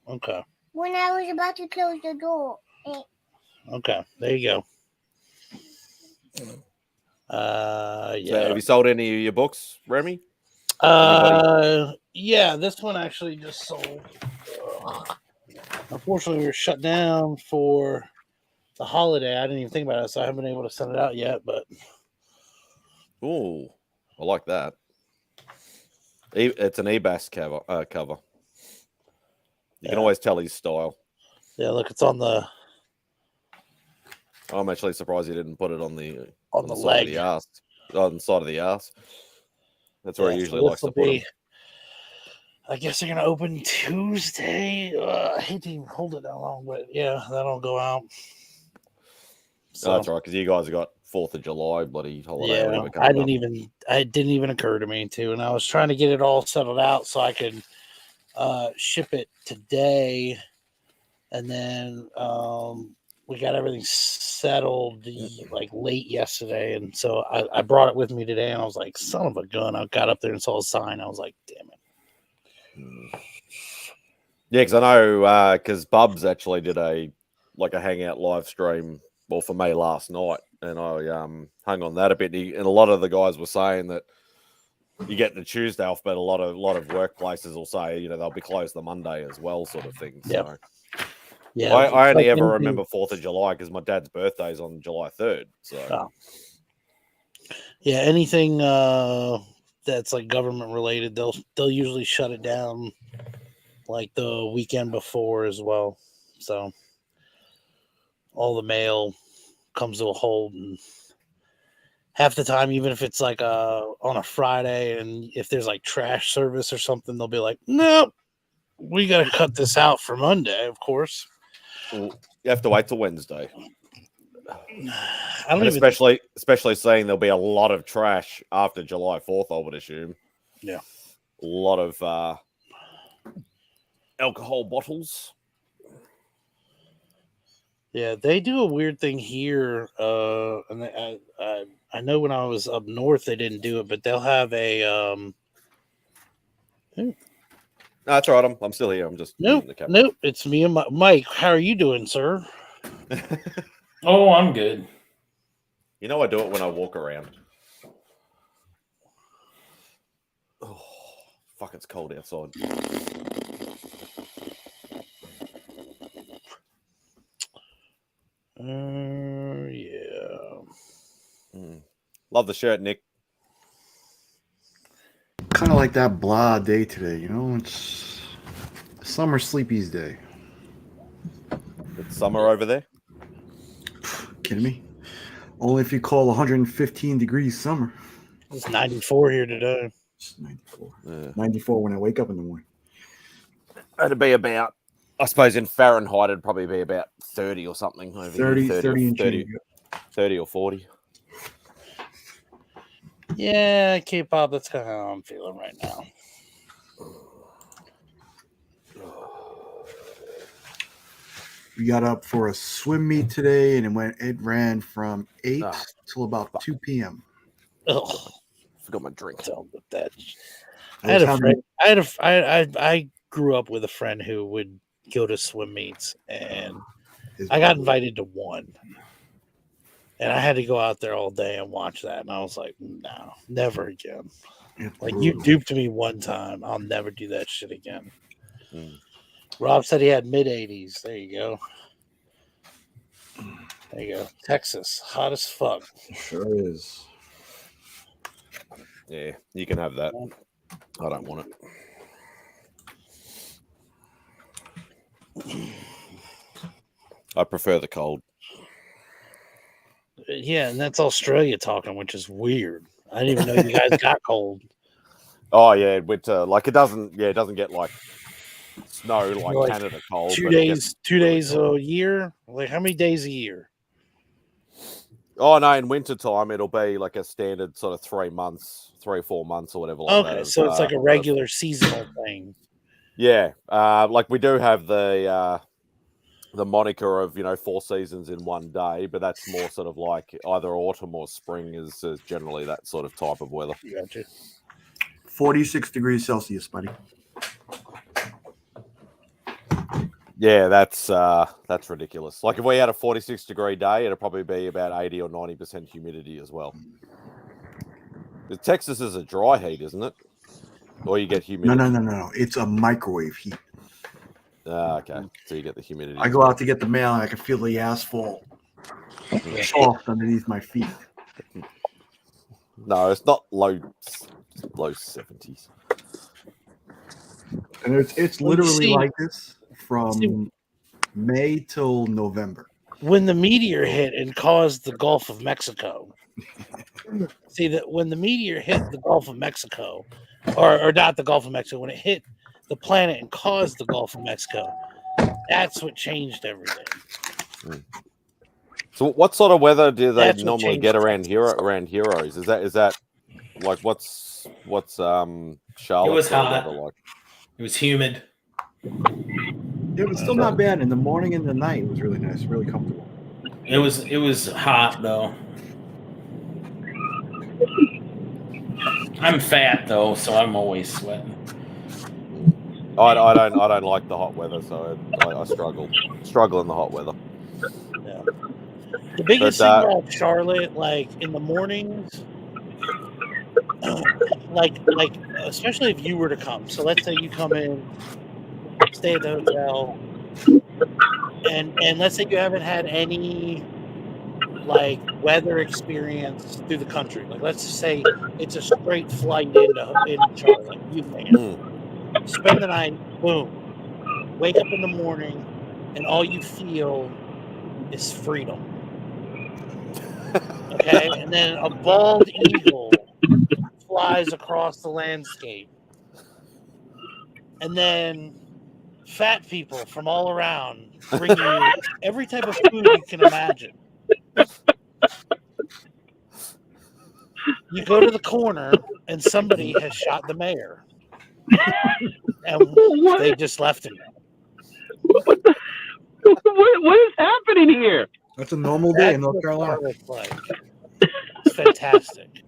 Okay. When I was about to close the door. Okay. There you go. Yeah. So have you sold any of your books, Remy? Yeah, this one actually just sold. Unfortunately, we were shut down for the holiday. I didn't even think about it, so I haven't been able to send it out yet. But oh, I like that. It's an Ebas cover. You can always tell his style. Yeah, look, it's on the. I'm actually surprised he didn't put it on the the side leg. of the ass, on the side of the ass. That's where he usually likes to put them. I guess they're gonna open Tuesday. I hate to even hold it that long, but yeah, that'll go out. So, that's right, because you guys have got 4th of July bloody holiday. Yeah, it didn't even occur to me to, and I was trying to get it all settled out so I could ship it today, and then we got everything settled like late yesterday, and so I brought it with me today, and I was like, son of a gun. I got up there and saw a sign. I was like, damn it. Yeah, because I know because Bubs actually did a Hangout live stream for me last night, and I hung on that a bit. And a lot of the guys were saying that you get the Tuesday off, but a lot of workplaces will say they'll be closed the Monday as well, sort of thing. Yep. So yeah, I only ever remember 4th of July because my dad's birthday is on July 3rd. So yeah, anything that's like government related, they'll usually shut it down like the weekend before as well. So all the mail comes to a halt, and half the time, even if it's like on a Friday, and if there's like trash service or something, they'll be like, "No, we got to cut this out for Monday." Of course, you have to wait till Wednesday. Especially saying there'll be a lot of trash after July 4th, I would assume. Yeah, a lot of alcohol bottles. Yeah, they do a weird thing here, and I know when I was up north they didn't do it, but they'll have a. No, that's all right. I'm still here. I'm just nope. It's me and Mike. How are you doing, sir? Oh, I'm good. I do it when I walk around. Oh, fuck! It's cold outside. Yeah. Love the shirt, Nick. Kind of like that blah day today, it's summer sleepies day. It's summer over there. Kidding me? Only if you call 115 degrees summer. It's 94 here today. It's 94. Yeah. 94 when I wake up in the morning. It'd be about, I suppose in Fahrenheit, it'd probably be about 30 or something. Over 30 or 40. Yeah, K-pop, that's kind of how I'm feeling right now. We got up for a swim meet today, and it ran from 8 till about 2 p.m. Oh, forgot my drink. With that. I grew up with a friend who would go to swim meets, and I got invited to one. And I had to go out there all day and watch that. And I was like, no, never again. Like, you duped me one time. I'll never do that shit again. Rob said he had mid-80s. There you go. There you go. Texas. Hot as fuck. Sure is. Yeah, you can have that. I don't want it. I prefer the cold. Yeah, and that's Australia talking, which is weird. I didn't even know you guys got cold. Oh yeah, winter. Like it doesn't get like snow like Canada cold. 2 but days, 2 days a year. Like how many days a year? Oh no, in winter time it'll be like a standard sort of 3 months, 3 or 4 months or whatever. Like Okay, that so it's like a regular seasonal thing. Yeah, like we do have the moniker of 4 seasons in one day, but that's more sort of like either autumn or spring is generally that sort of type of weather. Gotcha. 46 degrees Celsius, buddy. Yeah, that's ridiculous. Like if we had a 46-degree day, it'd probably be about 80 or 90% humidity as well. Texas is a dry heat, isn't it? Or you get humidity? No. It's a microwave heat. Okay, so you get the humidity. I go out to get the mail and I can feel the asphalt soft underneath my feet. No, it's not low 70s. And it's literally like this from May till November. When the meteor hit and caused the Gulf of Mexico. See that when the meteor hit the Gulf of Mexico, or not the Gulf of Mexico, when it hit the planet and caused the Gulf of Mexico, that's what changed everything. So, what sort of weather do they That's what normally changed get around Heroes? Is that like what's Charlotte? It was hot. Weather like? It was humid. It was still not bad. In the morning and the night, it was really nice, really comfortable. It was hot though. I'm fat though, so I'm always sweating. I don't like the hot weather, so I struggle in the hot weather. Yeah. The biggest thing about Charlotte, like in the mornings, like especially if you were to come. So let's say you come in, stay at the hotel, and let's say you haven't had any like weather experience through the country. Like let's just say it's a straight flight into Charlotte. You land, spend the night, boom, wake up in the morning, and all you feel is freedom. Okay, and then a bald eagle flies across the landscape, and then fat people from all around bring you every type of food you can imagine. You go to the corner and somebody has shot the mayor, and they just left him. What is happening here? That's a normal day in North Carolina. It's fantastic.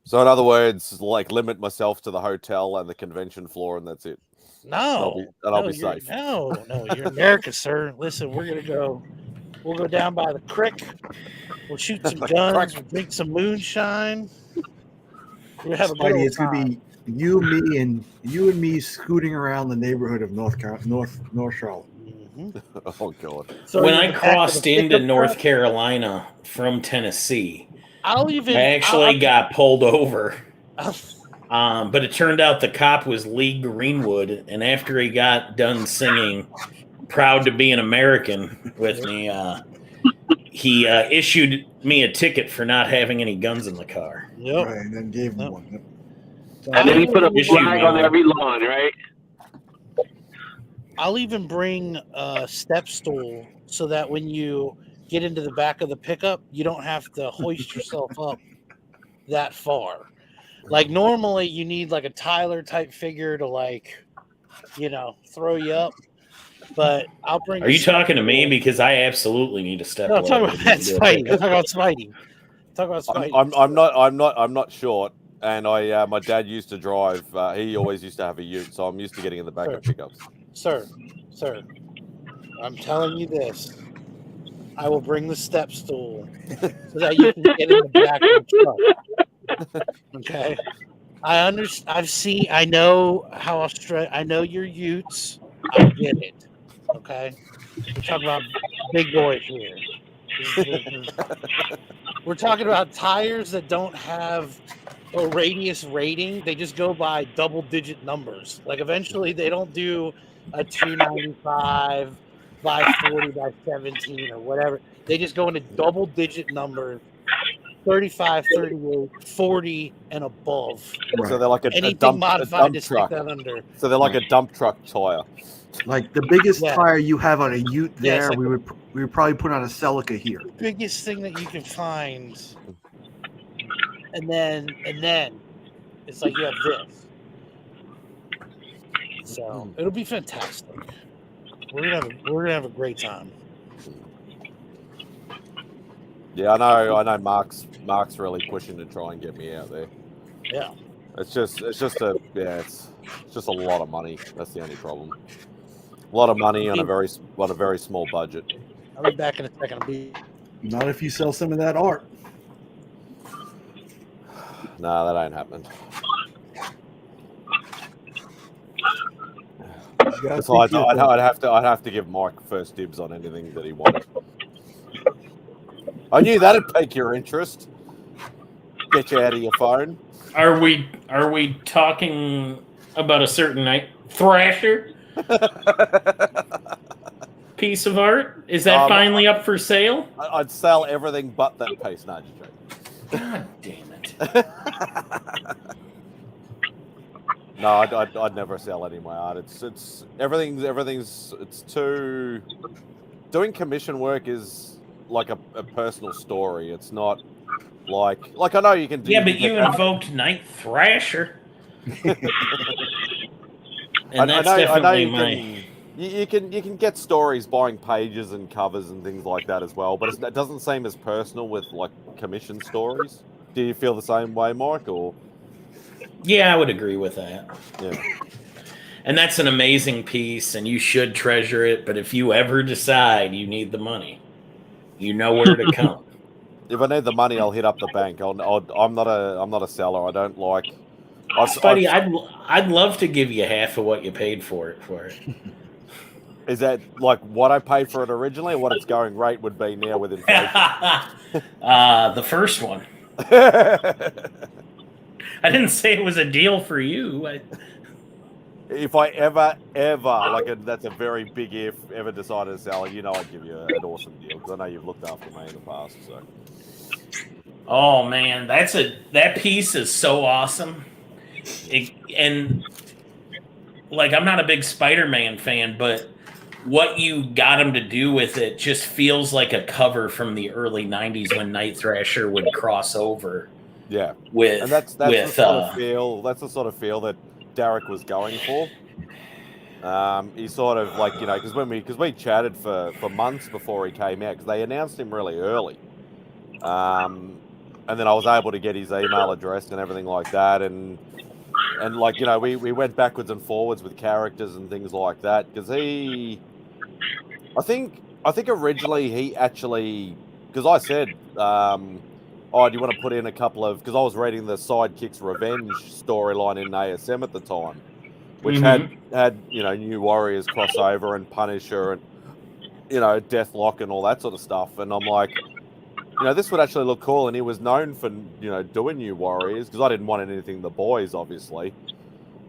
So in other words, like limit myself to the hotel and the convention floor, and that's it. No, I'll be safe. No, you're in America, sir. Listen, we're gonna go. We'll go down by the creek. We'll shoot some guns. We'll drink some moonshine. We'll have a good Spidey, it's time. gonna be you and me scooting around the neighborhood of North Charlotte. Oh God! So when I crossed into North Carolina from Tennessee, I actually got pulled over. But it turned out the cop was Lee Greenwood, and after he got done singing "Proud to be an American" with me, he issued me a ticket for not having any guns in the car. Yep. Right, and then gave him one. And then he put a flag on every lawn, right? I'll even bring a step stool so that when you get into the back of the pickup, you don't have to hoist yourself up that far. Like normally you need like a Tyler type figure to like, throw you up. But I'll bring. Are you talking to me? Because I absolutely need to step. No, talk about Spidey. Talk about Spidey. I'm not short, And my dad used to drive. He always used to have a ute, so I'm used to getting in the back of pickups. Sir, I'm telling you this. I will bring the step stool so that you can get in the back of the truck. Okay. I know how I know your utes. I get it. Okay. We're talking about big boys here. We're talking about tires that don't have a radius rating. They just go by double digit numbers. Like eventually they don't do a 295 by 40 by 17 or whatever. They just go into double digit numbers, 35, 38, 40 and above. So they're like a anything dump modified to stick truck. that under. So they're like a dump truck tire. Like the biggest Yeah. tire you have on a Ute Yeah, it's there, like we would probably put on a Celica here. biggest thing that you can find. And then it's like you have this. So it'll be fantastic. We're gonna have a great time. Yeah, I know. Mark's really pushing to try and get me out there. Yeah. It's just a lot of money. That's the only problem. A lot of money on a very small budget. I'll be back in a second. Not if you sell some of that art. No, that ain't happening. So I'd have to give Mike first dibs on anything that he wanted. I knew that'd pique your interest. Get you out of your phone. Are we talking about a certain Night Thrasher piece of art? Is that finally up for sale? I'd sell everything but that piece. No, just joking. God damn it. No, I'd never sell any of my art. It's everything's too. Doing commission work is like a personal story. It's not like I know you can do. Yeah, but you invoked Night Thrasher. And that's definitely my. You can get stories buying pages and covers and things like that as well, but it doesn't seem as personal with like commission stories. Do you feel the same way, Mike? Or yeah, I would agree with that. Yeah, and that's an amazing piece, and you should treasure it. But if you ever decide you need the money, you know where to come. If I need the money, I'll hit up the bank. I'm not a seller. I don't like. Spuddy, I'd love to give you half of what you paid for it. Is that like what I paid for it originally, or what its going rate would be now with inflation? The first one. I didn't say it was a deal for you. If I ever that's a very big if, ever decided to sell it, I'd give you an awesome deal because I know you've looked after me in the past. So. Oh man, that piece is so awesome. And like, I'm not a big Spider-Man fan, but what you got him to do with it just feels like a cover from the early '90s when Night Thrasher would cross over. Yeah, and that's the sort of feel that Derek was going for. He sort of like because we chatted for months before he came out because they announced him really early. And then I was able to get his email address and everything like that, and like we went backwards and forwards with characters and things like that because I think originally he actually, because I said, oh, do you want to put in a couple of, because I was reading the Sidekicks Revenge storyline in ASM at the time, which had New Warriors crossover and Punisher and Deathlock and all that sort of stuff, and I'm like, this would actually look cool. And he was known for doing New Warriors because I didn't want anything the boys, obviously.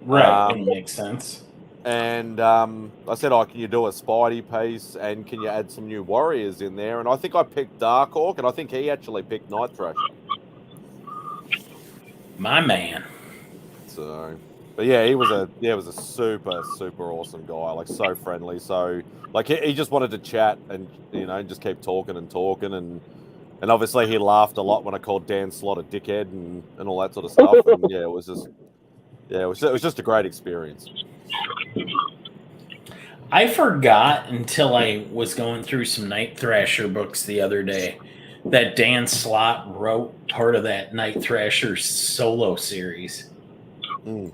Right, it makes sense. And I said, oh, can you do a Spidey piece and can you add some New Warriors in there? And I think I picked Darkhawk, and I think he actually picked Night Thrasher. My man. So, but yeah, he was a super, super awesome guy, like so friendly. So, like he just wanted to chat and just keep talking, and obviously he laughed a lot when I called Dan Slott a dickhead and all that sort of stuff. And yeah, it was just a great experience. I forgot until I was going through some Night Thrasher books the other day that Dan Slott wrote part of that Night Thrasher solo series. Mm.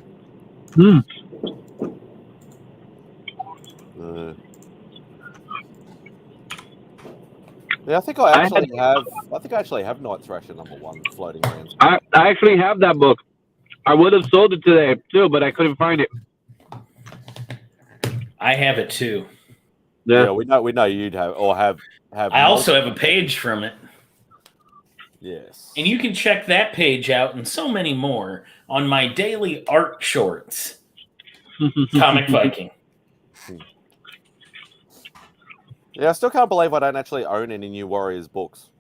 Yeah, I think I actually have Night Thrasher #1 floating around. I actually have that book. I would have sold it today too, but I couldn't find it. I have it too. Yeah, we know you'd have. I also have a page from it. Yes. And you can check that page out and so many more on my daily art shorts. Comic Viking. Yeah, I still can't believe I don't actually own any New Warriors books.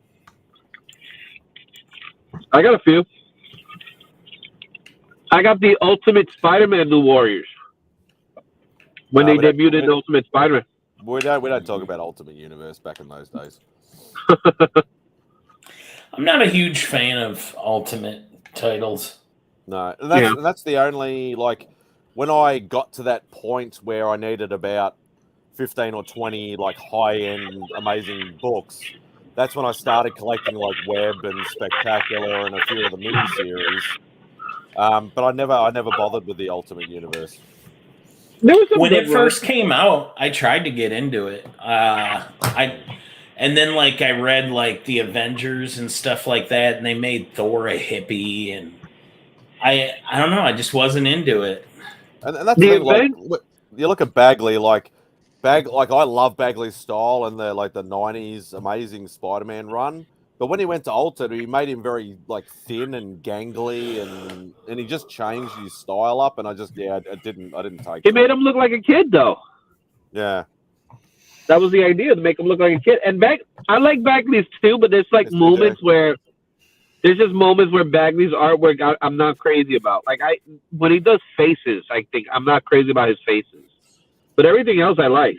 I got a few. I got the Ultimate Spider-Man New Warriors. When they debuted in Ultimate Spider-Man. We don't talk about Ultimate Universe back in those days. I'm not a huge fan of Ultimate titles. No, and that's the only, like, when I got to that point where I needed about 15 or 20 like high-end amazing books, that's when I started collecting like Web and Spectacular and a few of the miniseries. But I never bothered with the Ultimate Universe. When it first came out, I tried to get into it. And then like I read like the Avengers and stuff like that, and they made Thor a hippie, and I don't know, I just wasn't into it. And that's the thing, like you look at Bagley, like I love Bagley's style and the 90s amazing Spider-Man run. But when he went to Ultimate, he made him very like thin and gangly, and he just changed his style up. And I didn't take. He made him look like a kid, though. Yeah, that was the idea, to make him look like a kid. And I like Bagley's too, but there's like moments where Bagley's artwork I'm not crazy about. Like when he does faces, I think I'm not crazy about his faces, but everything else I like.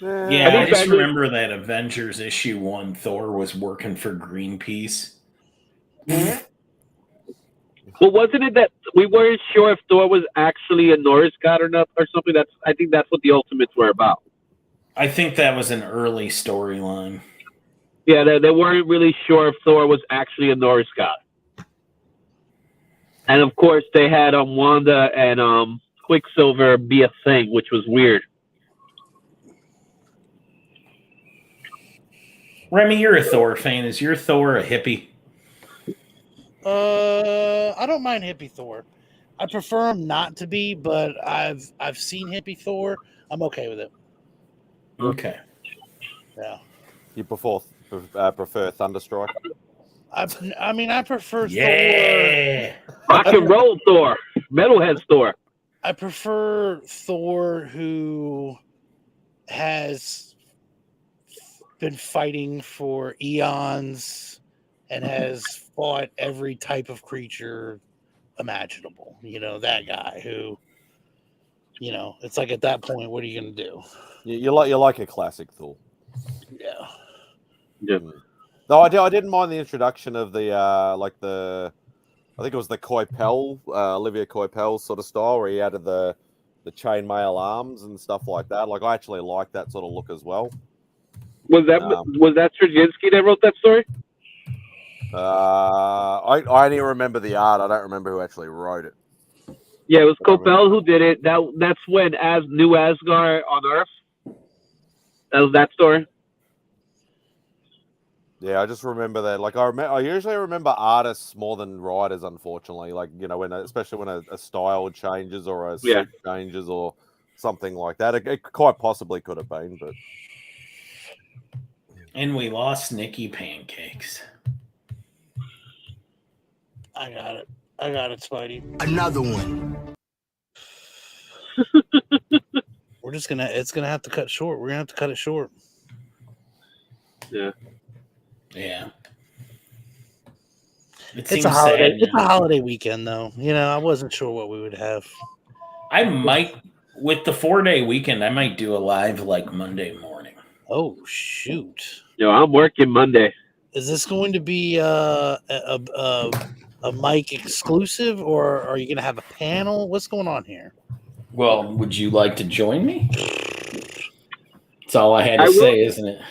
Yeah, I just remember that Avengers #1 Thor was working for Greenpeace. Well, wasn't it that we weren't sure if Thor was actually a Norse god or not, or something? I think that's what the Ultimates were about. I think that was an early storyline. Yeah, they weren't really sure if Thor was actually a Norse god. And of course, they had Wanda and Quicksilver be a thing, which was weird. Remy, you're a Thor fan. Is your Thor a hippie? I don't mind hippie Thor. I prefer him not to be, but I've seen hippie Thor. I'm okay with it. Okay. Yeah. You prefer Thunderstrike? I prefer Thor. Rock and roll Thor. Metalhead Thor. I prefer Thor who has been fighting for eons and has fought every type of creature imaginable. You know, that guy who, you know, it's like at that point, what are you going to do? You like a classic Thor. Yeah. Yeah. No, I didn't mind the introduction of the I think it was the Coipel, Olivia Coipel sort of style, where he added the chainmail arms and stuff like that. Like I actually like that sort of look as well. Was that Straczynski that wrote that story? I only remember the art. I don't remember who actually wrote it. Yeah, it was Coipel who did it. That's when New Asgard on Earth. That was that story. Yeah, I just remember that. Like I usually remember artists more than writers, unfortunately. Like, you know, especially when a style changes or a suit changes or something like that. It quite possibly could have been, but. And we lost Nikki Pancakes. I got it, Spidey. Another one. It's gonna have to cut short. We're gonna have to cut it short. Yeah. Yeah. It's a holiday. It's a holiday weekend, though. You know, I wasn't sure what we would have. I might, with the 4-day weekend, I might do a live like Monday morning. Oh shoot! Yo, I'm working Monday. Is this going to be a mic exclusive, or are you going to have a panel? What's going on here? Well, would you like to join me? That's all I had to say, isn't it?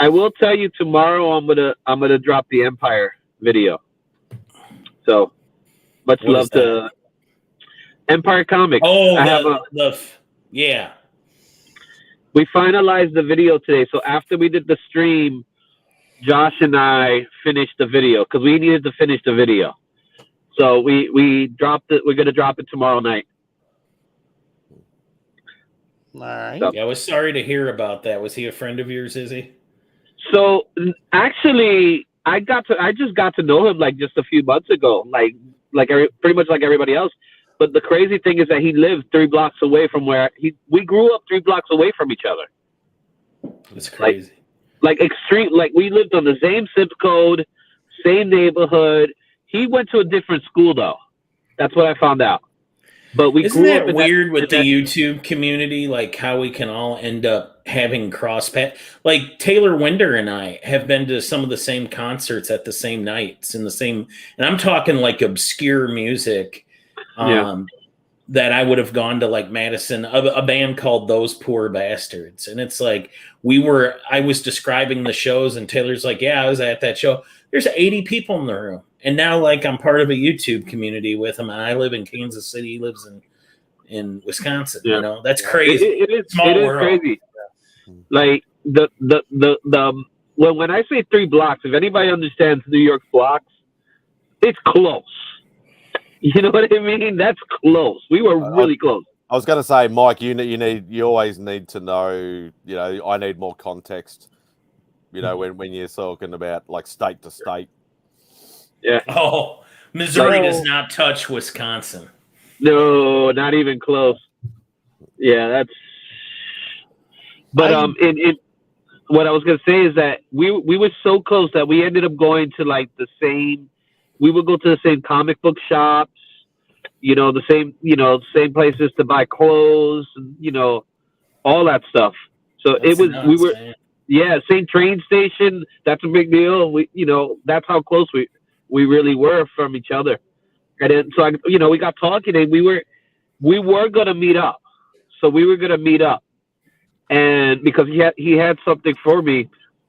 I will tell you tomorrow. I'm gonna drop the Empire video. So much What is love to Empire Comics. Oh, I have yeah. We finalized the video today. So after we did the stream, Josh and I finished the video because we needed to finish the video. So we dropped it. We're gonna drop it tomorrow night. All right. So, Yeah, I was sorry to hear about that. Was he a friend of yours? Is he? so actually, I just got to know him like just a few months ago, pretty much like everybody else. But the crazy thing is that he lived 3 blocks away from where we grew up 3 blocks away from each other. It's crazy. Like extreme, like we lived on the same zip code, same neighborhood. He went to a different school though. That's what I found out. But we Isn't grew that up in weird with the YouTube community? Like how we can all end up having cross paths. Like Taylor Winder and I have been to some of the same concerts at the same nights in the same, and I'm talking like obscure music. That I would have gone to like Madison, a band called Those Poor Bastards. And it's like, I was describing the shows and Taylor's like, yeah, I was at that show. There's 80 people in the room. And now like I'm part of a YouTube community with him. And I live in Kansas City. He lives in Wisconsin. Yeah. You know, that's crazy. It is Small world. crazy. Like when I say 3 blocks, if anybody understands New York blocks, it's close. You know what I mean? That's close. We were really close. I was going to say, Mike, you always need to know. You know, I need more context. You know, when you're talking about like state to state. Yeah. Oh, Missouri does not touch Wisconsin. No, not even close. Yeah, that's. But in what I was going to say is that we were so close that we ended up going to like the same. We would go to the same comic book shops, the same places to buy clothes, and, all that stuff. So same train station. That's a big deal. That's how close we really were from each other. And then, so we got talking, and we were gonna meet up. So we were gonna meet up, and because he had something for me,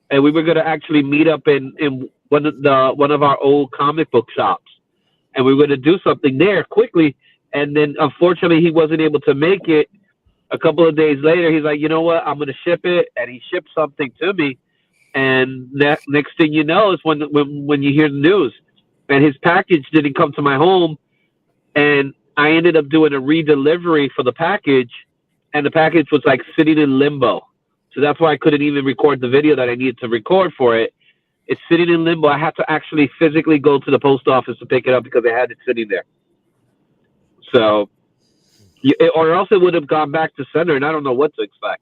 and we were gonna actually meet up in one of our old comic book shops, and we were going to do something there quickly. And then unfortunately he wasn't able to make it. A couple of days later, he's like, you know what, I'm going to ship it. And he shipped something to me. And next thing you know is when you hear the news, and his package didn't come to my home. And I ended up doing a redelivery for the package, and the package was like sitting in limbo. So that's why I couldn't even record the video that I needed to record for it. It's sitting in limbo. I had to actually physically go to the post office to pick it up because I had it sitting there. So, or else it would have gone back to sender, and I don't know what to expect.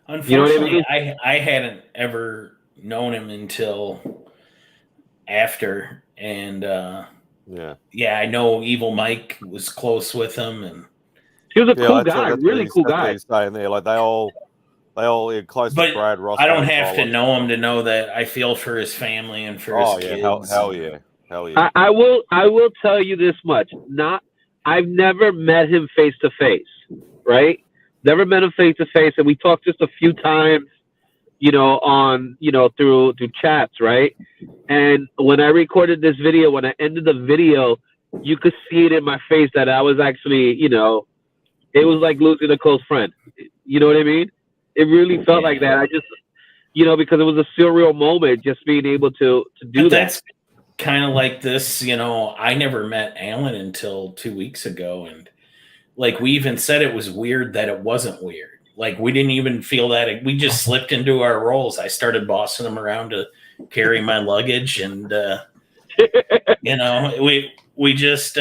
Unfortunately, you know what I mean? I hadn't ever known him until after, and I know Evil Mike was close with him, and he was a cool guy, really cool guy. Saying there, like they all close to Brad Ross. I don't have to know him to know that I feel for his family and for his kids. Hell yeah. I will tell you this much. I've never met him face to face, right? Never met him face to face, and we talked just a few times, through chats, right? And when I recorded this video, when I ended the video, you could see it in my face that I was actually, it was like losing a close friend. You know what I mean? It really felt like that. I just, because it was a surreal moment, just being able to do that. That's kind of like this, I never met Alan until 2 weeks ago. And like, we even said it was weird that it wasn't weird. Like, we didn't even feel that. We just slipped into our roles. I started bossing him around to carry my luggage. And, we just,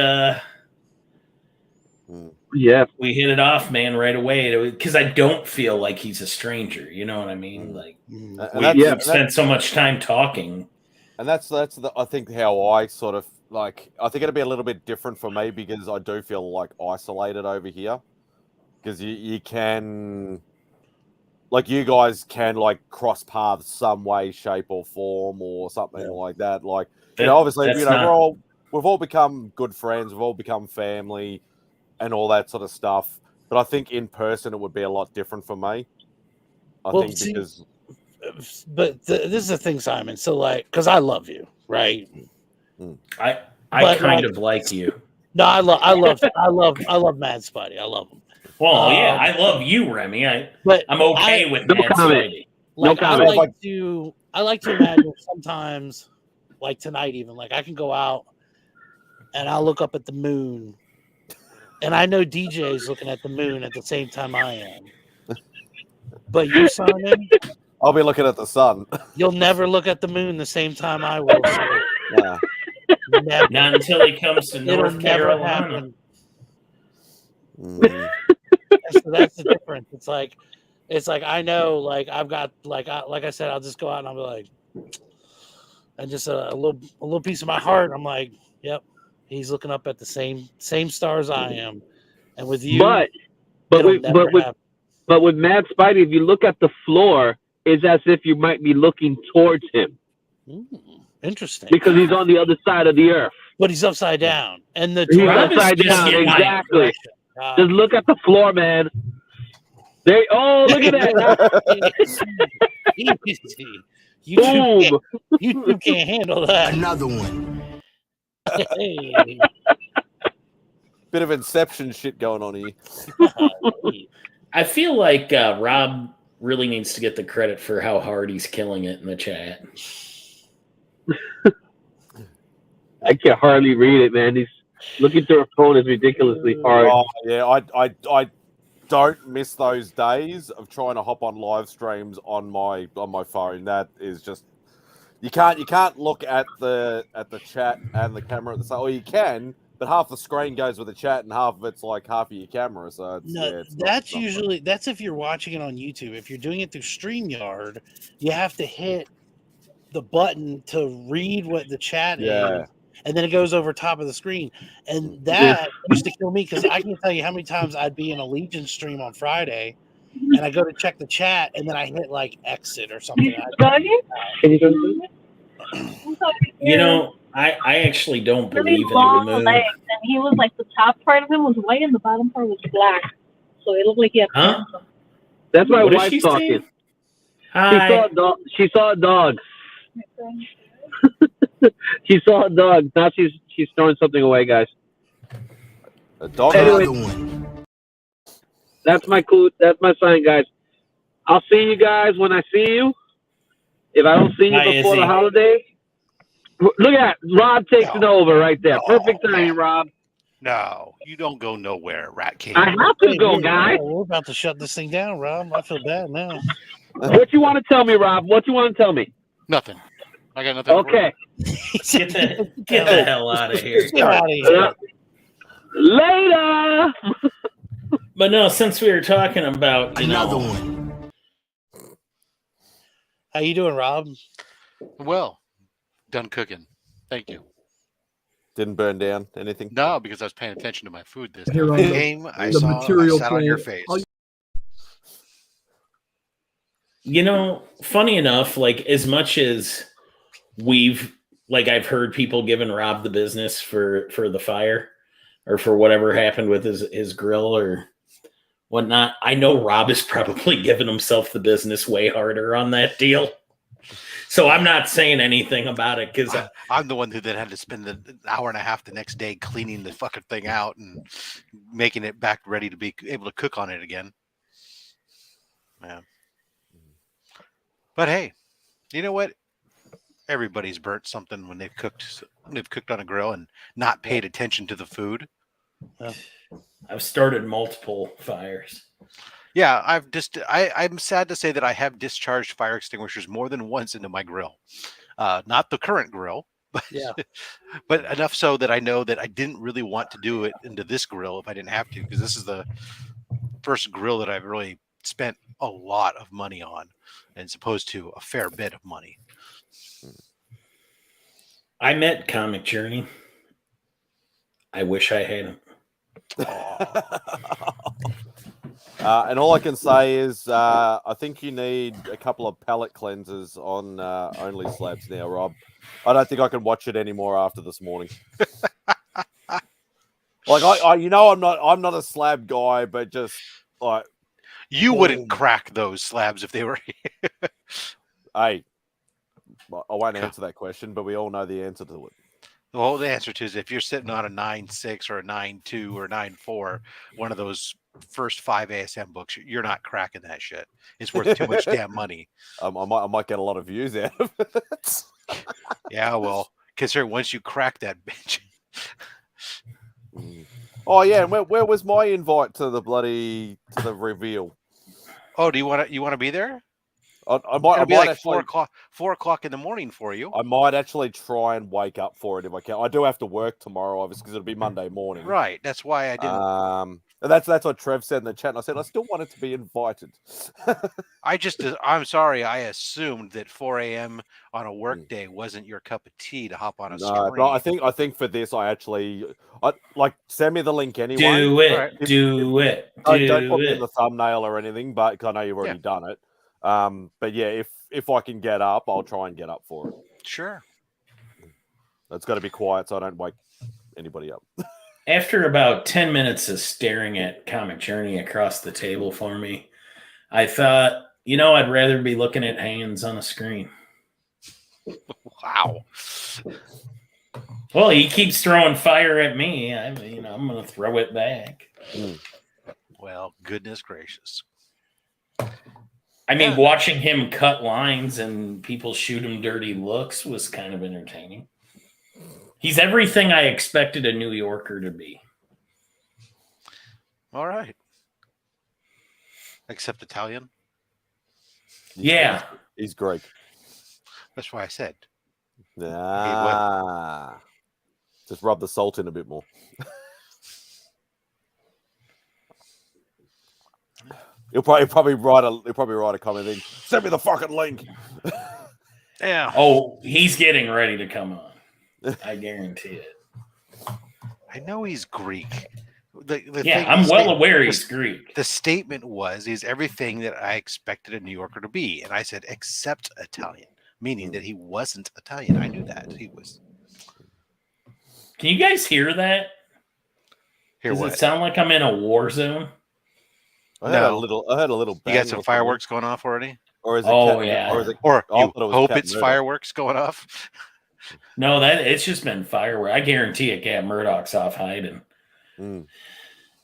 we hit it off, man, right away. Because I don't feel like he's a stranger. You know what I mean? Like, we spent so much time talking. And that's I think how I sort of like. I think it'll be a little bit different for me because I do feel like isolated over here. Because you can, like, you guys can like cross paths some way, shape, or form, or something like that. Like, obviously, we've all become good friends. We've all become family. And all that sort of stuff. But I think in person it would be a lot different for me. I think because this is the thing, Simon. So like, because I love you, right? I But, kind of like you. No, I love Mad Spidey. I love him. Well, yeah, I love you, Remy. I'm okay with Mad Spidey. Like I like to imagine sometimes, like tonight, even like I can go out and I'll look up at the moon, and I know DJ's looking at the moon at the same time I am. But you, Simon, I'll be looking at the sun. You'll never look at the moon the same time I will. So. Yeah. Never. Not until he comes to North Carolina. So that's the difference. It's like I know, like I've got like I said, I'll just go out and I'll be like, and just a little piece of my heart. I'm like, yep, he's looking up at the same stars I am, and with you, but with Mad Spidey, if you look at the floor, it's as if you might be looking towards him. Interesting. Because he's on the other side of the earth. But he's upside down. And he's upside down, exactly. Just look at the floor, man. Look at that. You can't handle that. Another one. Hey. Bit of Inception shit going on here. I feel like Rob really needs to get the credit for how hard he's killing it in the chat. I can hardly read it, man. He's looking through a phone is ridiculously hard. Oh yeah, I don't miss those days of trying to hop on live streams on my phone. That is just you can't look at the chat and the camera at the same. Or you can, but half the screen goes with the chat and half of it's like half of your camera. So that's usually that's if you're watching it on YouTube. If you're doing it through StreamYard, you have to hit the button to read what the chat is. And then it goes over top of the screen. And that used to kill me because I can tell you how many times I'd be in a Legion stream on Friday and I go to check the chat and then I hit like exit or something. You know, I actually don't believe in the moon. Legs, and he was like the top part of him was white and the bottom part was black. So it looked like he had pants on. That's my wife talking. She saw a dog. She saw a dog. Now she's throwing something away, guys. A dog. Anyway, that's my sign, guys. I'll see you guys when I see you. If I don't see you before the holiday, look at Rob takes it over right there. Perfect timing, Rob. No, you don't go nowhere, Rat King. I have to go, guys. We're about to shut this thing down, Rob. I feel bad now. What you want to tell me, Rob? What you want to tell me? Nothing. I got nothing. Okay. Get the hell out of here. Get out of here. Later. But no, since we were talking about another one. How you doing, Rob? Well, done cooking. Thank you. Didn't burn down anything? No, because I was paying attention to my food this Here time. on The the- game I the saw, material I sat on your plane. face. You know, funny enough, like as much as I've heard people giving Rob the business for the fire or for whatever happened with his grill or whatnot. I know Rob is probably giving himself the business way harder on that deal. So I'm not saying anything about it because I'm the one who then had to spend an hour and a half the next day cleaning the fucking thing out and making it back ready to be able to cook on it again. Yeah. But hey, you know what? Everybody's burnt something when they've cooked on a grill and not paid attention to the food. I've started multiple fires. Yeah, I'm sad to say that I have discharged fire extinguishers more than once into my grill. Not the current grill, but but enough so that I know that I didn't really want to do it into this grill if I didn't have to, because this is the first grill that I've really spent a lot of money on, as opposed to a fair bit of money. I met Comic Journey. I wish I hadn't. And all I can say is I think you need a couple of palate cleansers on Only Slabs now, Rob. I don't think I can watch it anymore after this morning. Like I'm not a slab guy, but just like you wouldn't crack those slabs if they were. Hey, I won't answer that question, but we all know the answer to it. Well, the answer to is if you're sitting on a 9.6 or a 9.2 or 9.4, one of those first 5 ASM books, you're not cracking that shit. It's worth too much damn money. I might get a lot of views out of it. Yeah, well, consider once you crack that bitch. Oh yeah, and where was my invite to the reveal? Oh, do you want to be there? I might It'll be like actually, 4 o'clock in the morning for you. I might actually try and wake up for it if I can. I do have to work tomorrow, obviously, because it'll be Monday morning. Right. That's why I didn't. And that's what Trev said in the chat. And I said I still wanted to be invited. I'm sorry. I assumed that 4 a.m. on a work day wasn't your cup of tea to hop on a No, screen. but I think for this, I like send me the link anyway. Do it. Do it. Don't put me in the thumbnail or anything, but 'cause I know you've already done it. But yeah, if I can get up, I'll try and get up for it. Sure. It's got to be quiet so I don't wake anybody up. After about 10 minutes of staring at Comic Journey across the table for me, I thought, I'd rather be looking at hands on a screen. Wow. Well, he keeps throwing fire at me. I'm going to throw it back. Well, goodness gracious. I mean, watching him cut lines and people shoot him dirty looks was kind of entertaining. He's everything I expected a New Yorker to be. All right. Except Italian. Yeah. He's Greek. That's why I said. Just rub the salt in a bit more. He'll probably write a comment in. Send me the fucking link. Yeah. Oh, he's getting ready to come on. I guarantee it. I know he's Greek. I'm well aware he's Greek. The statement was, he's everything that I expected a New Yorker to be. And I said, except Italian, meaning that he wasn't Italian. I knew that. He was. Can you guys hear that? Does it sound like I'm in a war zone? I heard a little. You got some fireworks going off already? Or is it? Yeah. Or you hope it's fireworks going off? No, it's just been fireworks. I guarantee it. Cat Murdoch's off hiding.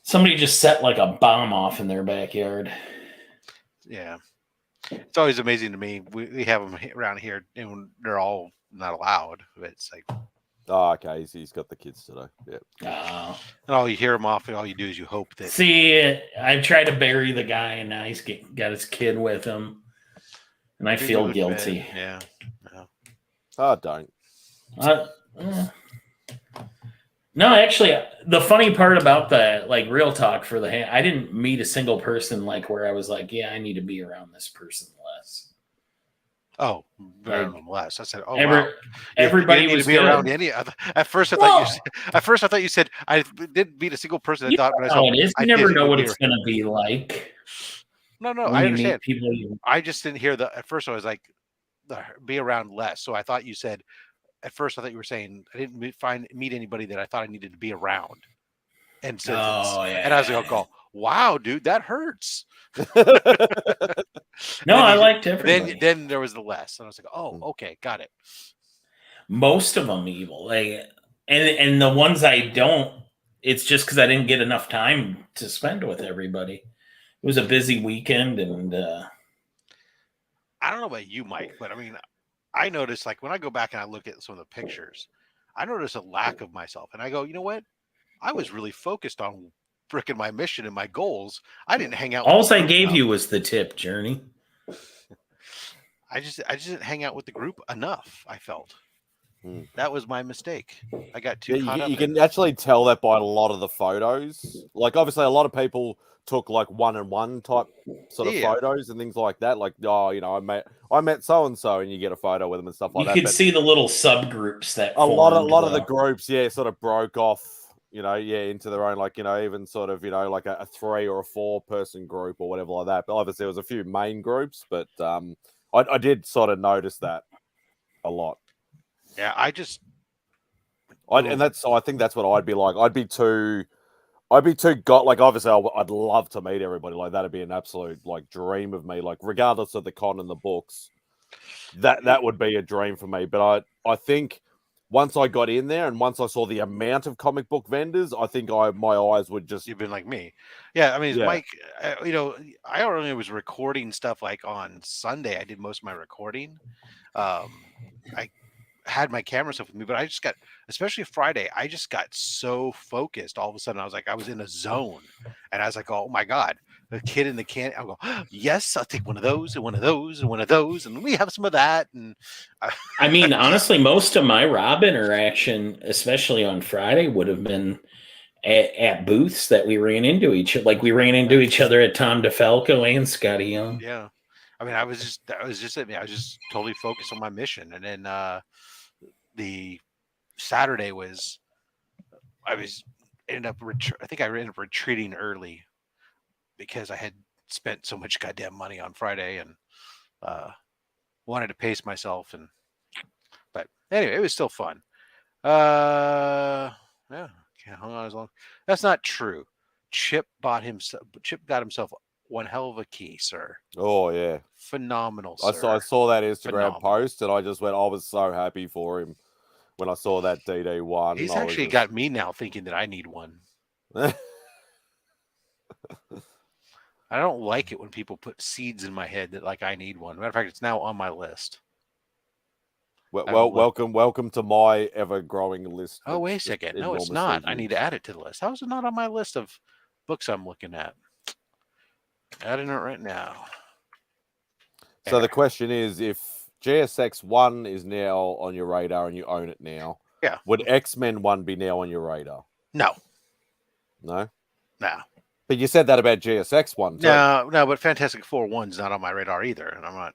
Somebody just set like a bomb off in their backyard. Yeah, it's always amazing to me. We have them around here, and they're all not allowed. But it's like, oh, okay, he's got the kids today. Yeah. And all you hear them off, and all you do is you hope that. See, I tried to bury the guy, and now he's got his kid with him, and I feel guilty. Yeah. Oh, don't. No, actually, the funny part about the real talk for I didn't meet a single person where I was like, yeah, I need to be around this person less. Oh, less. I said, oh, everybody was be around any other. At first, I thought you said I didn't meet a single person. I thought, it is. You never know what it's going to be like. No, I understand. I just didn't hear at first I was like, be around less. So I thought you said. At first, I thought you were saying I didn't meet anybody that I thought I needed to be around, and and I was like, "Oh, wow, dude, that hurts." I liked everybody. Then there was the less, and I was like, "Oh, okay, got it." Most of them evil, and the ones I don't, it's just because I didn't get enough time to spend with everybody. It was a busy weekend, and I don't know about you, Mike, but I mean. I noticed, when I go back and I look at some of the pictures, I notice a lack of myself. And I go, you know what? I was really focused on freaking my mission and my goals. I didn't hang out. All I gave you was the tip, Journey. I just didn't hang out with the group enough, I felt. That was my mistake. I got too caught up. You can actually tell that by a lot of the photos. Obviously, a lot of people took one-on-one type sort of photos and things like that. I met so and so, and you get a photo with them and stuff like that. You can see the little subgroups that a lot of the groups, sort of broke off, into their own, even sort of, a 3 or a 4 person group or whatever like that. But obviously, there was a few main groups, but I did sort of notice that a lot. Yeah, I think that's what I'd be like. I'd be too obviously I'd love to meet everybody. That'd be an absolute dream of me. Regardless of the con and the books, that would be a dream for me. But I think once I got in there and once I saw the amount of comic book vendors, I think my eyes would just. You've been like me. Yeah, I mean, Yeah. Mike, I only was recording stuff like on Sunday. I did most of my recording. I had my camera stuff with me, but I just got, especially Friday, I just got so focused. All of a sudden, I was in a zone, and I was like, oh my God, the kid in the can. I'll go, oh, yes, I'll take one of those and one of those and one of those, and we have some of that. And I mean, honestly, most of my Rob interaction, especially on Friday, would have been at booths that we ran into each other. Like we ran into each other at Tom DeFalco and Scotty Young. Yeah. I mean, I was just totally focused on my mission. And then the Saturday was, I ended up retreating early because I had spent so much goddamn money on Friday and wanted to pace myself. But anyway, it was still fun. Yeah, hung on as long. That's not true. Chip got himself one hell of a key, sir. Oh yeah, phenomenal. I Sir. saw that Instagram Phenomenal. post, and I just went. I was so happy for him when I saw that DD1. He's actually got me now thinking that I need one. I don't like it when people put seeds in my head that like I need one. Matter of fact, it's now on my list. Well, welcome to my ever-growing list. Oh, wait a second. No, it's not. I need to add it to the list. How is it not on my list of books I'm looking at? Adding it right now. So the question is, if GSX 1 is now on your radar and you own it now, yeah, would X-Men 1 be now on your radar? No. No? No. But you said that about GSX 1 too. No, but Fantastic Four 1's not on my radar either, and I'm not.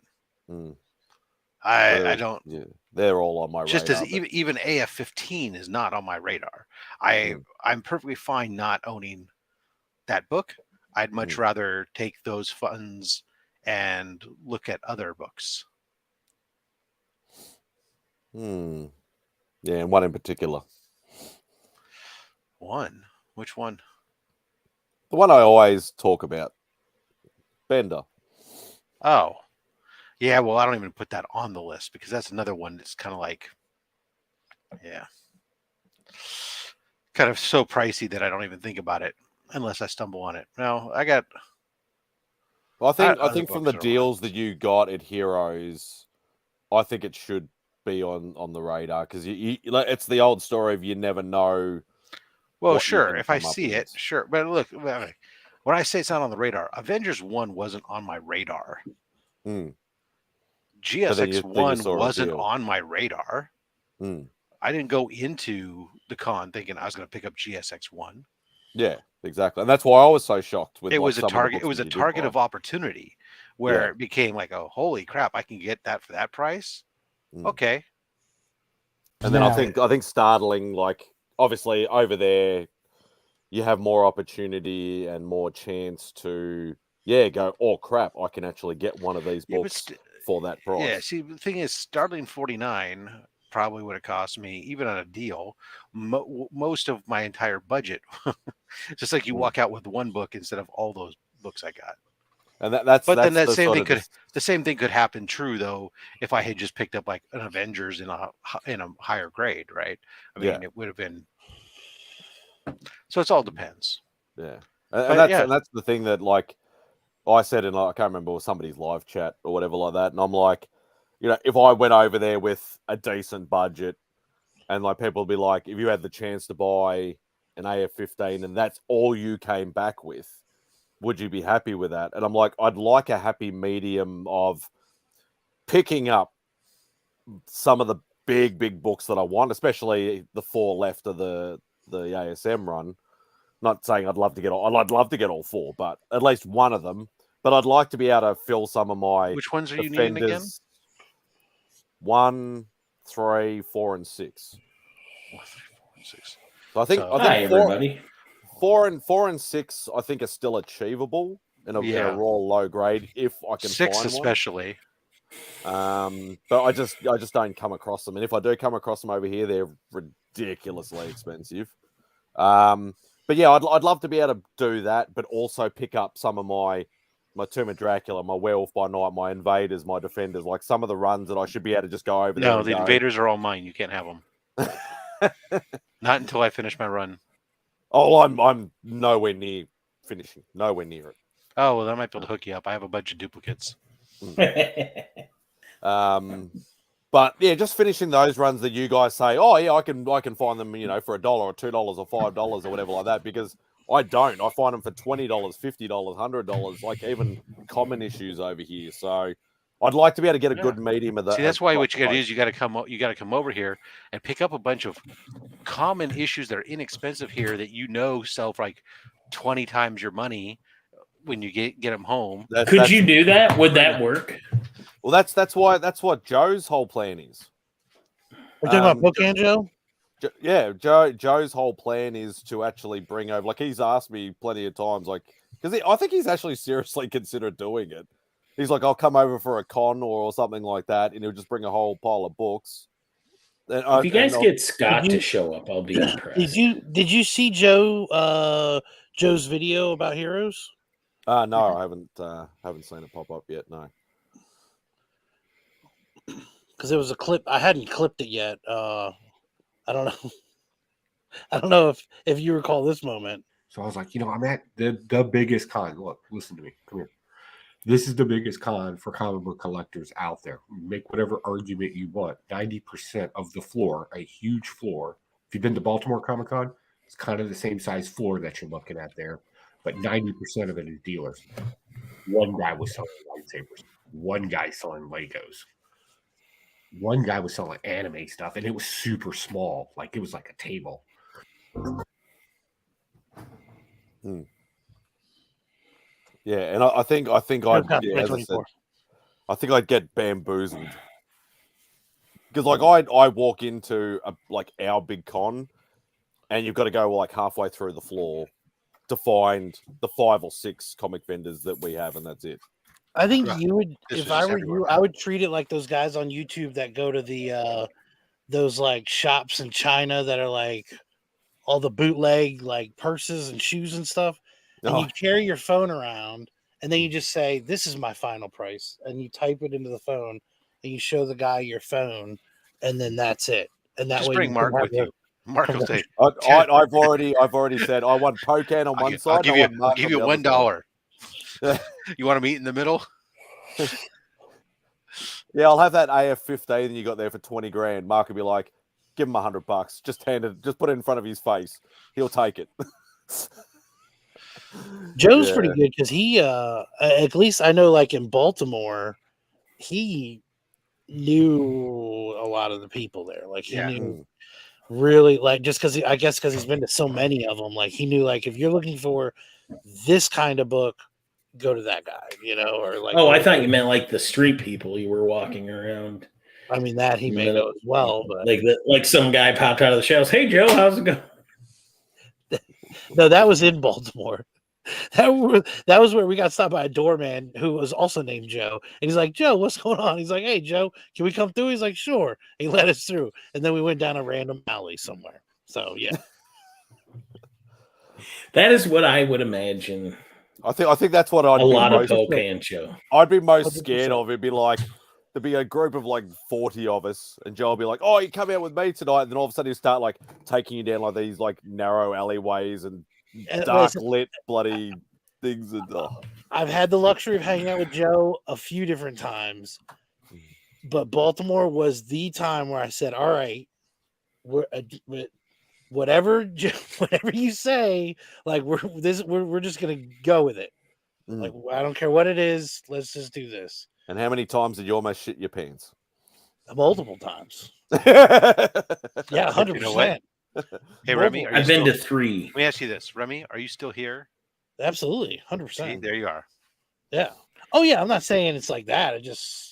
I don't. Yeah, they're all on my radar. Just as even AF-15 is not on my radar. I'm perfectly fine not owning that book. I'd much rather take those funds and look at other books. Yeah, and one in particular. One? Which one? The one I always talk about. Bender. Oh. Yeah, well, I don't even put that on the list because that's another one that's kind of like, yeah, kind of so pricey that I don't even think about it unless I stumble on it. No, I got. Well, I think from the deals that you got at Heroes, I think it should be on the radar because it's the old story of you never know. Well, sure, if I see it, sure, but look, when I say it's not on the radar, Avengers 1 wasn't on my radar. GSX 1 wasn't on my radar. I didn't go into the con thinking I was going to pick up GSX 1. Yeah, exactly, and that's why I was so shocked. With it was a target. It was a target of opportunity where it became like, oh, holy crap! I can get that for that price. Okay. And then I think startling, like obviously over there, you have more opportunity and more chance to go. Oh crap! I can actually get one of these books for that price. Yeah. See, the thing is, Startling 49 probably would have cost me, even on a deal, most of my entire budget. Just like you walk out with one book instead of all those books I got. And that's then that same thing the same thing could happen true though if I had just picked up like an Avengers in a higher grade, right? I mean, it would have been. So it all depends. Yeah, and that's the thing that like I said in I can't remember somebody's live chat or whatever like that, and I'm like, if I went over there with a decent budget, and like people would be like, if you had the chance to buy an AF-15 and that's all you came back with, would you be happy with that? And I'm like, I'd like a happy medium of picking up some of the big books that I want, especially the 4 left of the ASM run. Not saying I'd love to get all 4, but at least one of them. But I'd like to be able to fill some of my. Which ones are you needing again? 1, 3, 4, and 6. 1, 3, 4, and 6. So I think everybody. 4 and 6 I think are still achievable in a raw low grade if I can 6 find especially. But I just don't come across them, and if I do come across them over here, they're ridiculously expensive. But yeah, I'd love to be able to do that, but also pick up some of my my Tomb of Dracula, my Werewolf by Night, my Invaders, my Defenders, like some of the runs that I should be able to just go over there. No, and the go. Invaders are all mine. You can't have them. Not until I finish my run. Oh, I'm nowhere near finishing. Nowhere near it. Oh well, I might be able to hook you up. I have a bunch of duplicates. But yeah, just finishing those runs that you guys say, oh yeah, I can find them, for $1 or $2 or $5 or whatever like that, because I don't. I find them for $20, $50, $100, like even common issues over here. So I'd like to be able to get a good medium of that. See, that's why what you got to do is you got to come over here and pick up a bunch of common issues that are inexpensive here that sell for like 20 times your money when you get them home. Could you do that? Would that work? Well, that's what Joe's whole plan is. We're talking about Bookend Joe? Yeah, Joe's whole plan is to actually bring over, like he's asked me plenty of times, like, because I think he's actually seriously considered doing it. He's like, I'll come over for a con or something like that, and he'll just bring a whole pile of books. If you guys get Scott to show up, I'll be impressed. Did you see Joe's video about Heroes? No, I haven't seen it pop up yet. No. Because there was a clip. I hadn't clipped it yet. I don't know. I don't know if you recall this moment. So I was like, I'm at the biggest con. Look, listen to me. Come here. This is the biggest con for comic book collectors out there. Make whatever argument you want. 90% of the floor, a huge floor. If you've been to Baltimore Comic Con, it's kind of the same size floor that you're looking at there. But 90% of it is dealers. One guy was selling lightsabers. One guy selling Legos. One guy was selling anime stuff, and it was super small. Like, it was like a table. Yeah, and I think I'd as I said, I think I'd get bamboozled. Because like I walk into our big con, and you've got to go like halfway through the floor to find the 5 or 6 comic vendors that we have, and that's it. I think you would, if I were you, I would treat it like those guys on YouTube that go to the those like shops in China that are like all the bootleg like purses and shoes and stuff, and you carry your phone around, and then you just say, "This is my final price," and you type it into the phone, and you show the guy your phone, and then that's it. And that Just way, bring Mark with you. Mark will say, I've already said I want Pocan on one side. I'll give you $1. You want to meet in the middle? Yeah, I'll have that AF-15 you got there for 20 grand. Mark will be like, give him $100. Just put it in front of his face. He'll take it. Joe's pretty good because he, at least I know, like in Baltimore, he knew a lot of the people there. Like he knew really, like just because I guess because he's been to so many of them. Like he knew, like if you're looking for this kind of book, go to that guy, or like. Oh, I thought you meant like the street people you were walking around. I mean that he may know as well, but like some guy popped out of the shelves. Hey Joe, how's it going? No, that was in Baltimore. That was where we got stopped by a doorman who was also named Joe, and he's like, "Joe, what's going on?" He's like, "Hey Joe, can we come through?" He's like, "Sure." He let us through, and then we went down a random alley somewhere. So yeah, that is what I would imagine. I think that's what I'd a be lot most, of Pocan show. I'd be most scared of. It'd be like there'd be a group of like 40 of us, and Joe will be like, "Oh, you come out with me tonight," and then all of a sudden he'll start like taking you down like these like narrow alleyways and dark lit bloody things. And I've had the luxury of hanging out with Joe a few different times, but Baltimore was the time where I said, "All right, whatever you say, like we're just gonna go with it. Like I don't care what it is, let's just do this." And how many times did you almost shit your pants? Multiple times. Yeah, 100%. You know what? Hey Remy, I've been to 3. Let me ask you this, Remy, are you still here? Absolutely, 100%. See, there you are. Yeah. Oh yeah, I'm not saying it's like that. I just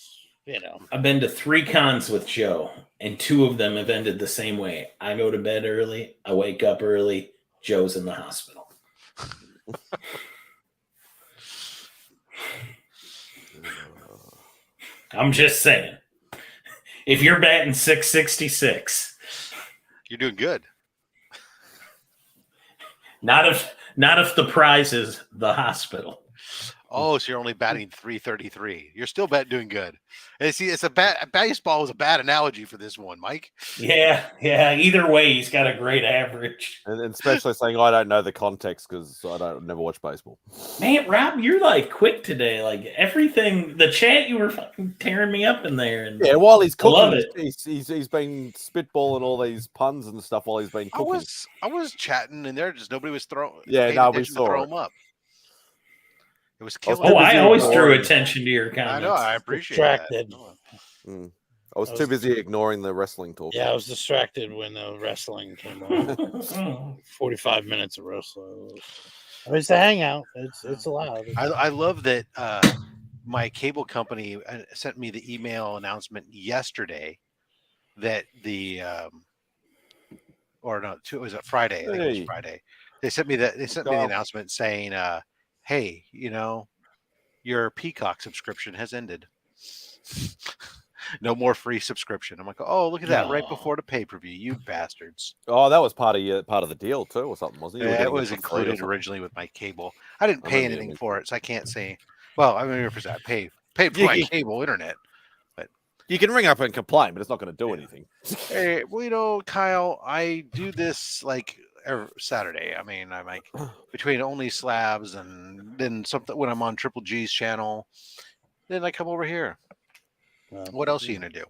I've been to 3 cons with Joe, and 2 of them have ended the same way. I go to bed early, I wake up early, Joe's in the hospital. I'm just saying. If you're batting .666, you're doing good. Not if the prize is the hospital. Oh, so you're only batting 333. You're still doing good. And see, it's baseball was a bad analogy for this one, Mike. Yeah. Either way, he's got a great average. And especially saying I don't know the context because I don't never watch baseball. Man, Rob, you're like quick today. Like everything, the chat, you were fucking tearing me up in there. And Yeah, while he's I love cooking, it. he's been spitballing all these puns and stuff while he's been cooking. I was chatting and there just nobody was throwing. Yeah, no, we saw throw it. them up. It was I was killing. too I busy always ignoring- drew attention to your comments. I know. I appreciate Distracted. that. I was too busy ignoring the wrestling talk. Yeah, I was distracted when the wrestling came on. 45 minutes of wrestling. I mean, it's a hangout. It's allowed. I love that my cable company sent me the email announcement yesterday that the or no, it was a Friday. I think it was Friday. They sent me the announcement saying, "Hey, your Peacock subscription has ended. No more free subscription." I'm like, "Oh, look at that! Right before the pay-per-view, you bastards!" Oh, that was part of the deal too, or something, wasn't it? Yeah, it was included originally with my cable. I didn't pay anything for it, so I can't say. Well, I mean, I paid for my cable internet, but you can ring up and complain, but it's not going to do anything. Hey, well, Kyle, I do this like every Saturday. I mean, I'm like between Only Slabs and then something when I'm on Triple G's channel. Then I come over here. What else are you gonna do?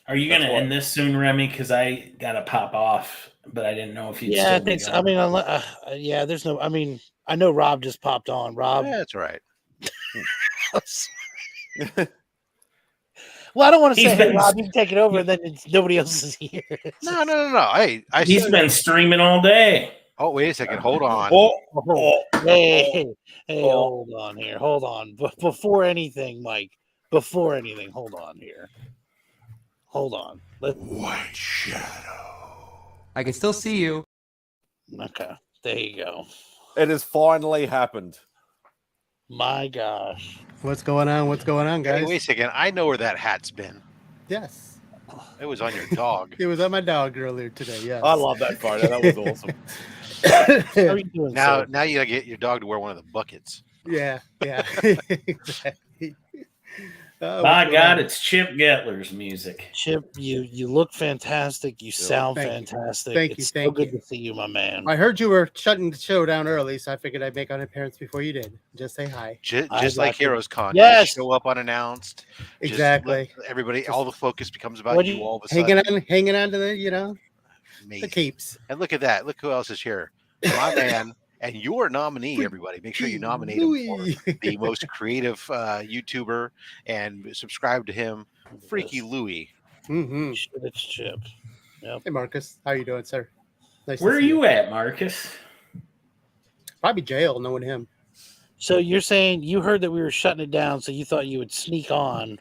Are you going to end this soon, Remy? Because I got to pop off, but I didn't know if you'd Yeah, still I be think so. on. I mean, yeah, there's no. I mean, I know Rob just popped on. Rob. Yeah, that's right. Well, I don't want to He's say, hey, been- Rob, you can take it over, and then nobody else is here. No. He's been streaming all day. Oh, wait a second. Hold on. Hey, hold on here. Hold on. Before anything, Mike, hold on here. Hold on. White shadow. I can still see you. Okay, there you go. It has finally happened. My gosh. What's going on? What's going on, guys? Hey, wait a second. I know where that hat's been. Yes. It was on your dog. It was on my dog earlier today. Yes. I love that photo. That was awesome. How are you doing, Now sir? you gotta get your dog to wear one of the buckets. Yeah. Exactly. By God, it's Chip Gettler's music. Chip, you look fantastic. You sound Thank you. fantastic. Thank you, It's thank so good you. to see you, my man. I heard you were shutting the show down early, so I figured I'd make an appearance before you did. Just say hi. Just I like got you. Heroes Con. Yes. Just show up unannounced. Just Exactly. let everybody, all the focus becomes about What you do all of a sudden. hanging on to the Me. the keeps. And look at that. Look who else is here. My man and your nominee, everybody. Make sure you nominate him for the most creative YouTuber and subscribe to him, Freaky Louie. Mm-hmm. It's Chip. Yep. Hey, Marcus. How you doing, sir? Nice Where to are see you at, Marcus? Probably jail, knowing him. So you're saying you heard that we were shutting it down, so you thought you would sneak on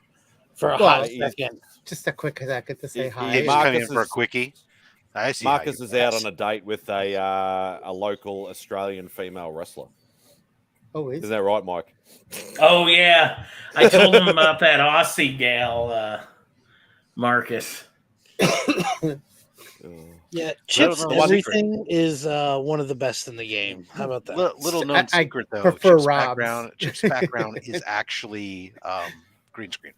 for a Well, hot second. Just a quick second to say He- hi. He's Marcus coming in for a is- quickie. I see. how Marcus you is out pass. on a date with a local Australian female wrestler. Oh, is Isn't that right, Mike? Oh, yeah. I told him about that Aussie gal, Marcus. Yeah, Chip's Little known everything is one of the best in the game. How about that? Little known I secret though. prefer Chip's Rob's. Chip's background is actually green screen.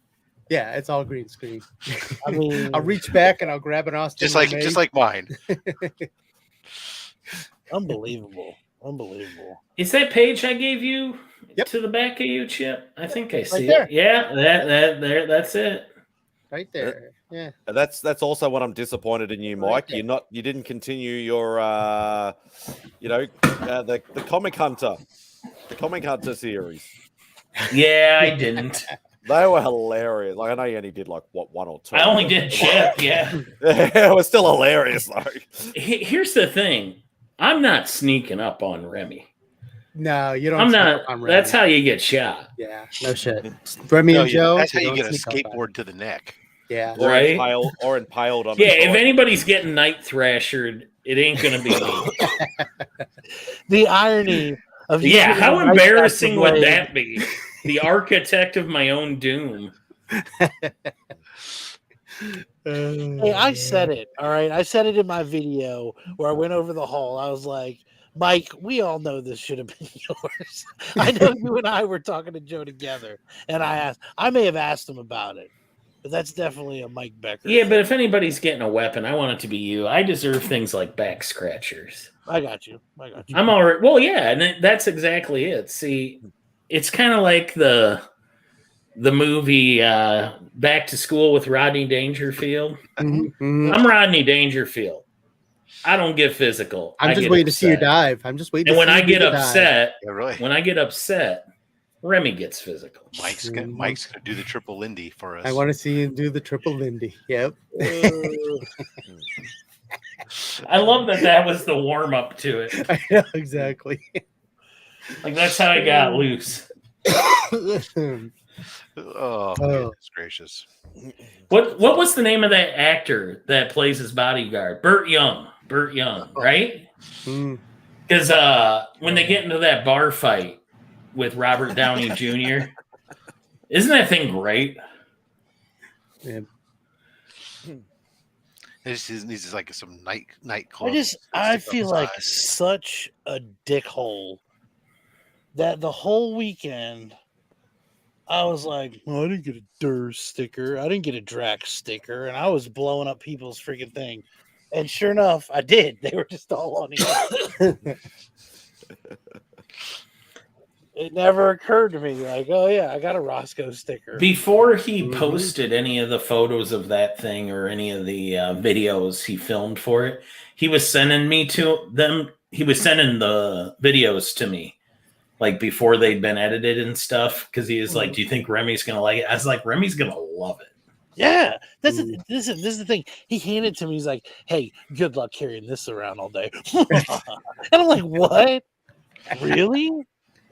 Yeah, it's all green screen. I mean, I'll reach back and I'll grab an Austin. Just like mine. unbelievable. Is that page I gave you Yep. to the back of you, Chip? I think I see there. it. Yeah, that's it. right there. Yeah. And that's also what I'm disappointed in you, Mike. You didn't continue your the Comic Hunter, series. Yeah, I didn't. They were hilarious. Like I know you only did like one or two. I only did Chip, yeah. It was still hilarious though. Here's the thing. I'm not sneaking up on Remy. No, you don't. I'm sneak not. up on Remy. That's how you get shot. Yeah. No shit. Remy No, and Joe. that's how you don't get a sneak up on. skateboard to the neck. Yeah. Right? Or impaled on. Yeah, the if side. anybody's getting night thrashered, it ain't gonna be me. The irony of you Yeah, getting how right embarrassing back to would blade. that be? The architect of my own doom. Hey, I said it. All right, I said it in my video where I went over the hall. I was like, Mike, we all know this should have been yours. I know you and I were talking to Joe together, and I may have asked him about it, but that's definitely a Mike Becker. Yeah, but if anybody's getting a weapon, I want it to be you. I deserve things like back scratchers. I got you. I'm already well, yeah, and that's exactly it. See, it's kind of like the movie Back to School with Rodney Dangerfield. Mhm. I'm Rodney Dangerfield. I don't get physical. I'm I just get waiting to see you upset. dive. I'm just waiting. And to when see I you get do the dive. upset, Yeah, really. when I get upset, Remy gets physical. Mike's gonna do the triple Lindy for us. I want to see you do the triple Lindy. Yep. I love that was the warm up to it. I know exactly. Like that's how I got loose. Oh, goodness gracious! What was the name of that actor that plays his bodyguard? Burt Young, right? Because when they get into that bar fight with Robert Downey Jr., isn't that thing great? Yeah. This is like some nightclub. I feel like such a dickhole that the whole weekend I was like, well, I didn't get a Durr sticker. I didn't get a Drax sticker. And I was blowing up people's freaking thing. And sure enough, I did. They were just all on it. It never occurred to me, like, oh, yeah, I got a Roscoe sticker. Before he posted any of the photos of that thing or any of the videos he filmed for it, he was sending me to them. He was sending the videos to me. Like before they'd been edited and stuff, because he was like, "Do you think Remy's gonna like it?" I was like, "Remy's gonna love it." Yeah, this is the thing. He handed it to me. He's like, "Hey, good luck carrying this around all day." And I'm like, "What? Really?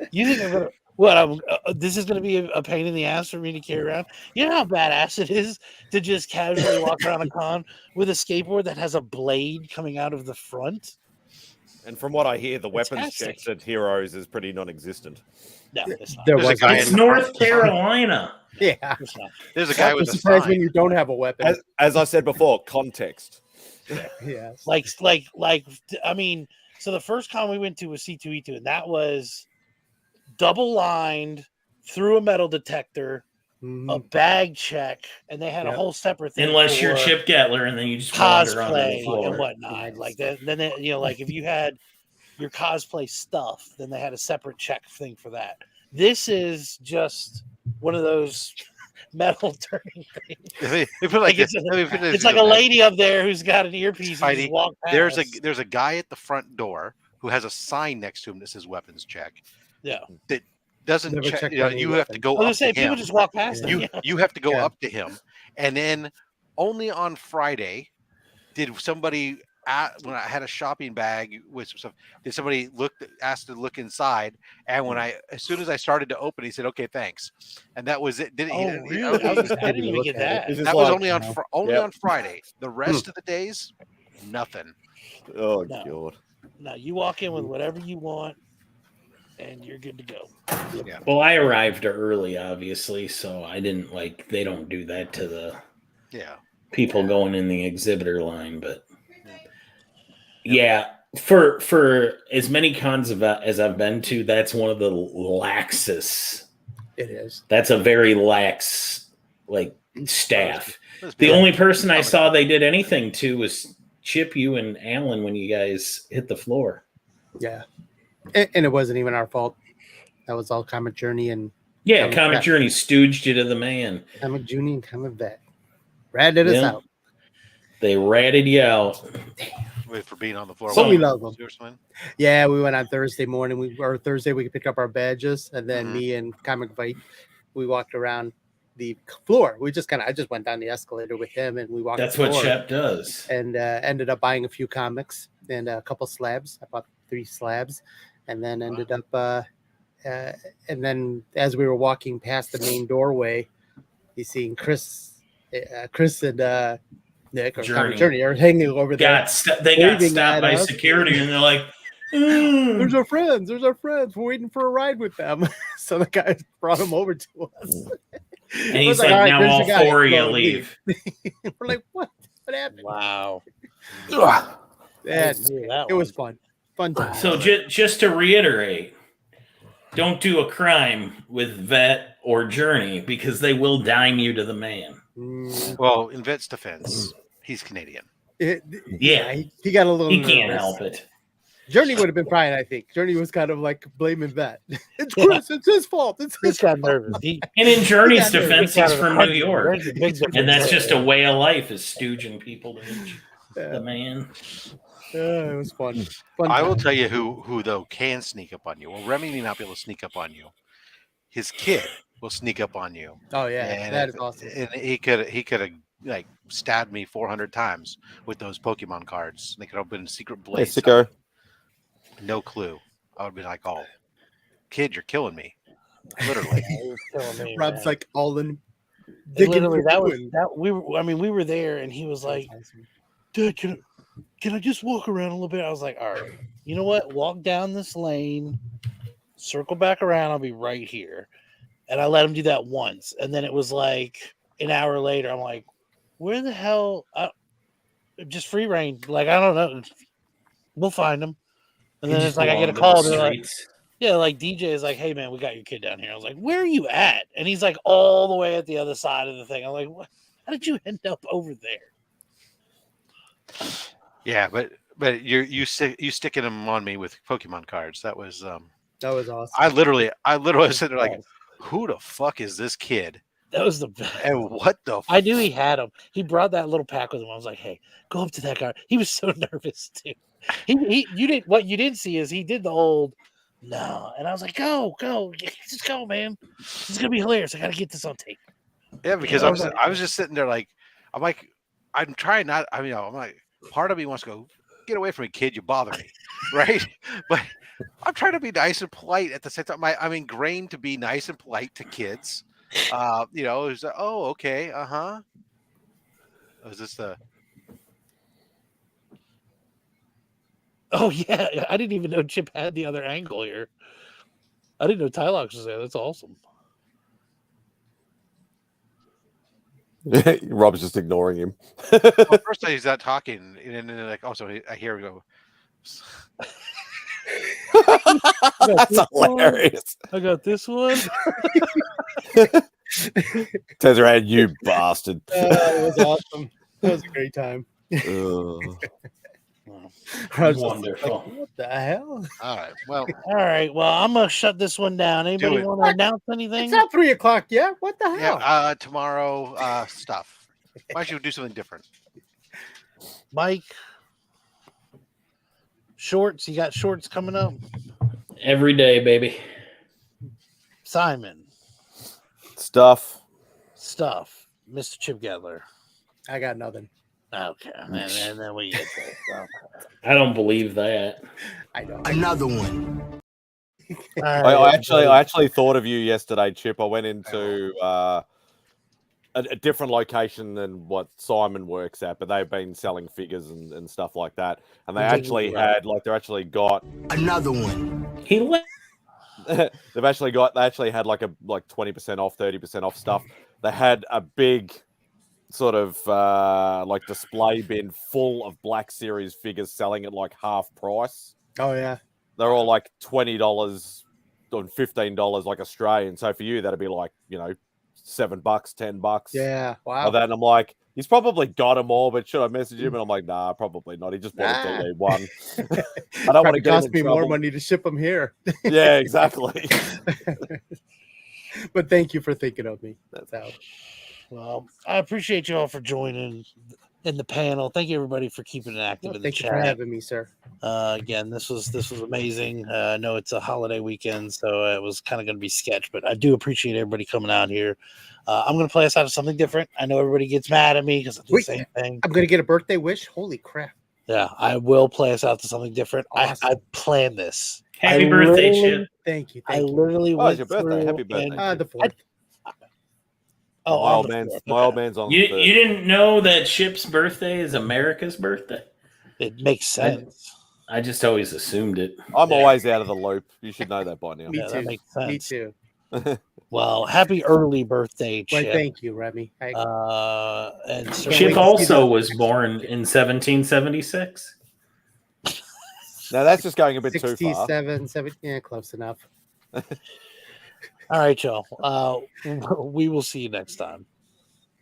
You think I'm gonna? What? This is gonna be a pain in the ass for me to carry around? You know how badass it is to just casually walk around a con with a skateboard that has a blade coming out of the front." And from what I hear, the weapons Fantastic. checks at Heroes is pretty non-existent. No, it's not. It's North Carolina. Yeah. There's a guy with a surprised sign. when you don't have a weapon. As I said before, context. Yes. Like, I mean, so the first con we went to was C2E2, and that was double lined through a metal detector, a bag check, and they had a whole separate thing. Unless you're for Chip Gettler, and then you just wander onto the cosplay floor. and whatnot. Like that, then they, like if you had your cosplay stuff, then they had a separate check thing for that. This is just one of those metal turning things. It's like a lady up there who's got an earpiece. And just walk past. There's a guy at the front door who has a sign next to him that says weapons check. Yeah. That doesn't Never check. checked You, know, any you have to weapons. go I was up gonna say, to people him. just walk past them. You have to go up to him, and then only on Friday did somebody when I had a shopping bag with some stuff. Did somebody asked to look inside? And when as soon as I started to open, he said, "Okay, thanks," and that was it. Really? I didn't even get that. That was only on on Friday. The rest of the days, nothing. Oh No. God. No, you walk in with whatever you want, and you're good to go. Yeah. Well, I arrived early, obviously, so I didn't they don't do that to the people going in the exhibitor line, but yeah, for as many cons as I've been to, that's one of the laxest. It is. That's a very lax staff. The only person I saw they did anything to was Chip, you, and Alan when you guys hit the floor. Yeah. And it wasn't even our fault. That was all Comic Journey and Comic Journey stooged you to the man. Comic Journey and Comic Vet ratted us out. They ratted you out. Wait for being on the floor. So we love them. Seriously? Yeah, we went on Thursday morning. Thursday we could pick up our badges, and then me and Comic Vet, we walked around the floor. I just went down the escalator with him, and we walked. That's the what floor Shep does. And ended up buying a few comics and a couple slabs. I bought 3 slabs, and then ended up. And then as we were walking past the main doorway, you seen Chris and Nick or Comic Journey are hanging over there. They got stopped by security, and they're like, There's our friends. We're waiting for a ride with them. So the guy brought them over to us. And he's like, "All right, now all 4 of you leave." We're like, what happened? Wow. Yeah, it was fun. Fun time. So just to reiterate, don't do a crime with Vet or Journey because they will dime you to the man. Well, in Vet's defense, he's Canadian. Yeah. He got a little He can't nervous. help it. Journey would have been fine, I think. Journey was kind of like blaming that. It's Chris. It's his fault. It's his got fault. nervous. And in Journey's He got defense, nervous. he's from New York. There's a big difference And that's there. just a way of life is stooging people to reach the man. It was fun. I will tell you who though can sneak up on you. Well, Remy may not be able to sneak up on you. His kid will sneak up on you. Oh yeah, and that is awesome. And he could have like stabbed me 400 times with those Pokemon cards. They could have been secret blades. sicko. No clue. I would be like, "Oh, kid, you're killing me." Literally. Rob's like all in. Literally, that was that we were. I mean, we were there, and he was like, "Dad, can I just walk around a little bit?" I was like, "All right, you know what? Walk down this lane, circle back around. I'll be right here." And I let him do that once, and then it was like an hour later. I'm like, "Where the hell?" Just free reign. Like I don't know. We'll find him. And then it's like I get a call. They're like, yeah, like DJ is like, "Hey man, we got your kid down here." I was like, "Where are you at?" And he's like, all the way at the other side of the thing. I'm like, "What? How did you end up over there?" Yeah, but you sticking them on me with Pokemon cards. That was awesome. I literally was sitting there like, who the fuck is this kid? That was the best. And what the? I knew he had him. He brought that little pack with him. I was like, "Hey, go up to that guy." He was so nervous too. What you didn't see is he did the old no, and I was like, "Go, just go, man. It's gonna be hilarious. I gotta get this on tape." Yeah, because I was just sitting there like I'm trying not. I mean, I'm like, part of me wants to go, "Get away from me, kid! You bother me," right? But I'm trying to be nice and polite at the same time. I'm ingrained to be nice and polite to kids. It's like, oh, okay, is this the? Oh yeah, I didn't even know Chip had the other angle here. I didn't know Tylox was there. That's awesome. Rob's just ignoring him. Well, first he's not talking, and then like, I hear him go. That's hilarious. I got this one. Turns around, you bastard. It was awesome. That was a great time. Wonderful. Like, what the hell? All right. Well. All right. Well, I'm gonna shut this one down. Anybody want to announce anything? It's not 3:00 yet. What the hell? Yeah. Tomorrow, stuff. Why don't you do something different? Mike, shorts. You got shorts coming up? Every day, baby. Simon. Stuff. Mr. Chip Gettler. I got nothing. Okay. And then we get there. I don't believe that. I know. Another one. I actually thought of you yesterday, Chip. I went into a different location than what Simon works at, but they've been selling figures and stuff like that. And they actually got another one. they actually had like 20% off, 30% off stuff. They had a big sort of like display bin full of Black Series figures selling at like half price. Oh yeah. They're all like $20 and $15 like Australian. So for you, that'd be like, $7, $10. Yeah. Wow. And then I'm like, he's probably got them all, but should I message him? And I'm like, nah, probably not. He just bought a DD one. I don't want to get cost him me in more trouble. money to ship them here. Yeah, exactly. But thank you for thinking of me. That's how. Well, I appreciate you all for joining in the panel. Thank you everybody for keeping it active in the Thank you for chat. having me, sir. Again, this was amazing. I know it's a holiday weekend, so it was kind of going to be sketch, but I do appreciate everybody coming out here. I'm going to play us out of something different. I know everybody gets mad at me because I do the same thing. I'm going to get a birthday wish. Holy crap! Yeah, I will play us out to something different. Awesome. I planned this. Happy birthday, Chip. Thank you. I literally went it's your birthday. through Happy birthday. and- The 4th. My old man's on You the 3rd. you didn't know that Chip's birthday is America's birthday? It makes sense. I just always assumed it. I'm always out of the loop. You should know that by now. Me Yeah, too. that makes sense. Me too. Well, happy early birthday, Well, Chip. thank you, Remy. And Sir Chip Wayne- also was born in 1776. Now that's just going a bit too far. 67, 7, yeah, close enough. All right, y'all. We will see you next time.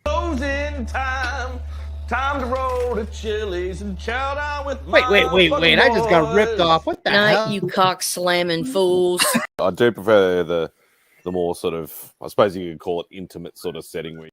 Closing time. Time to roll to Chili's and chow down with Wait. I just got ripped off. What the Night, hell? you cock slamming fools. I do prefer the more sort of, I suppose you could call it intimate sort of setting where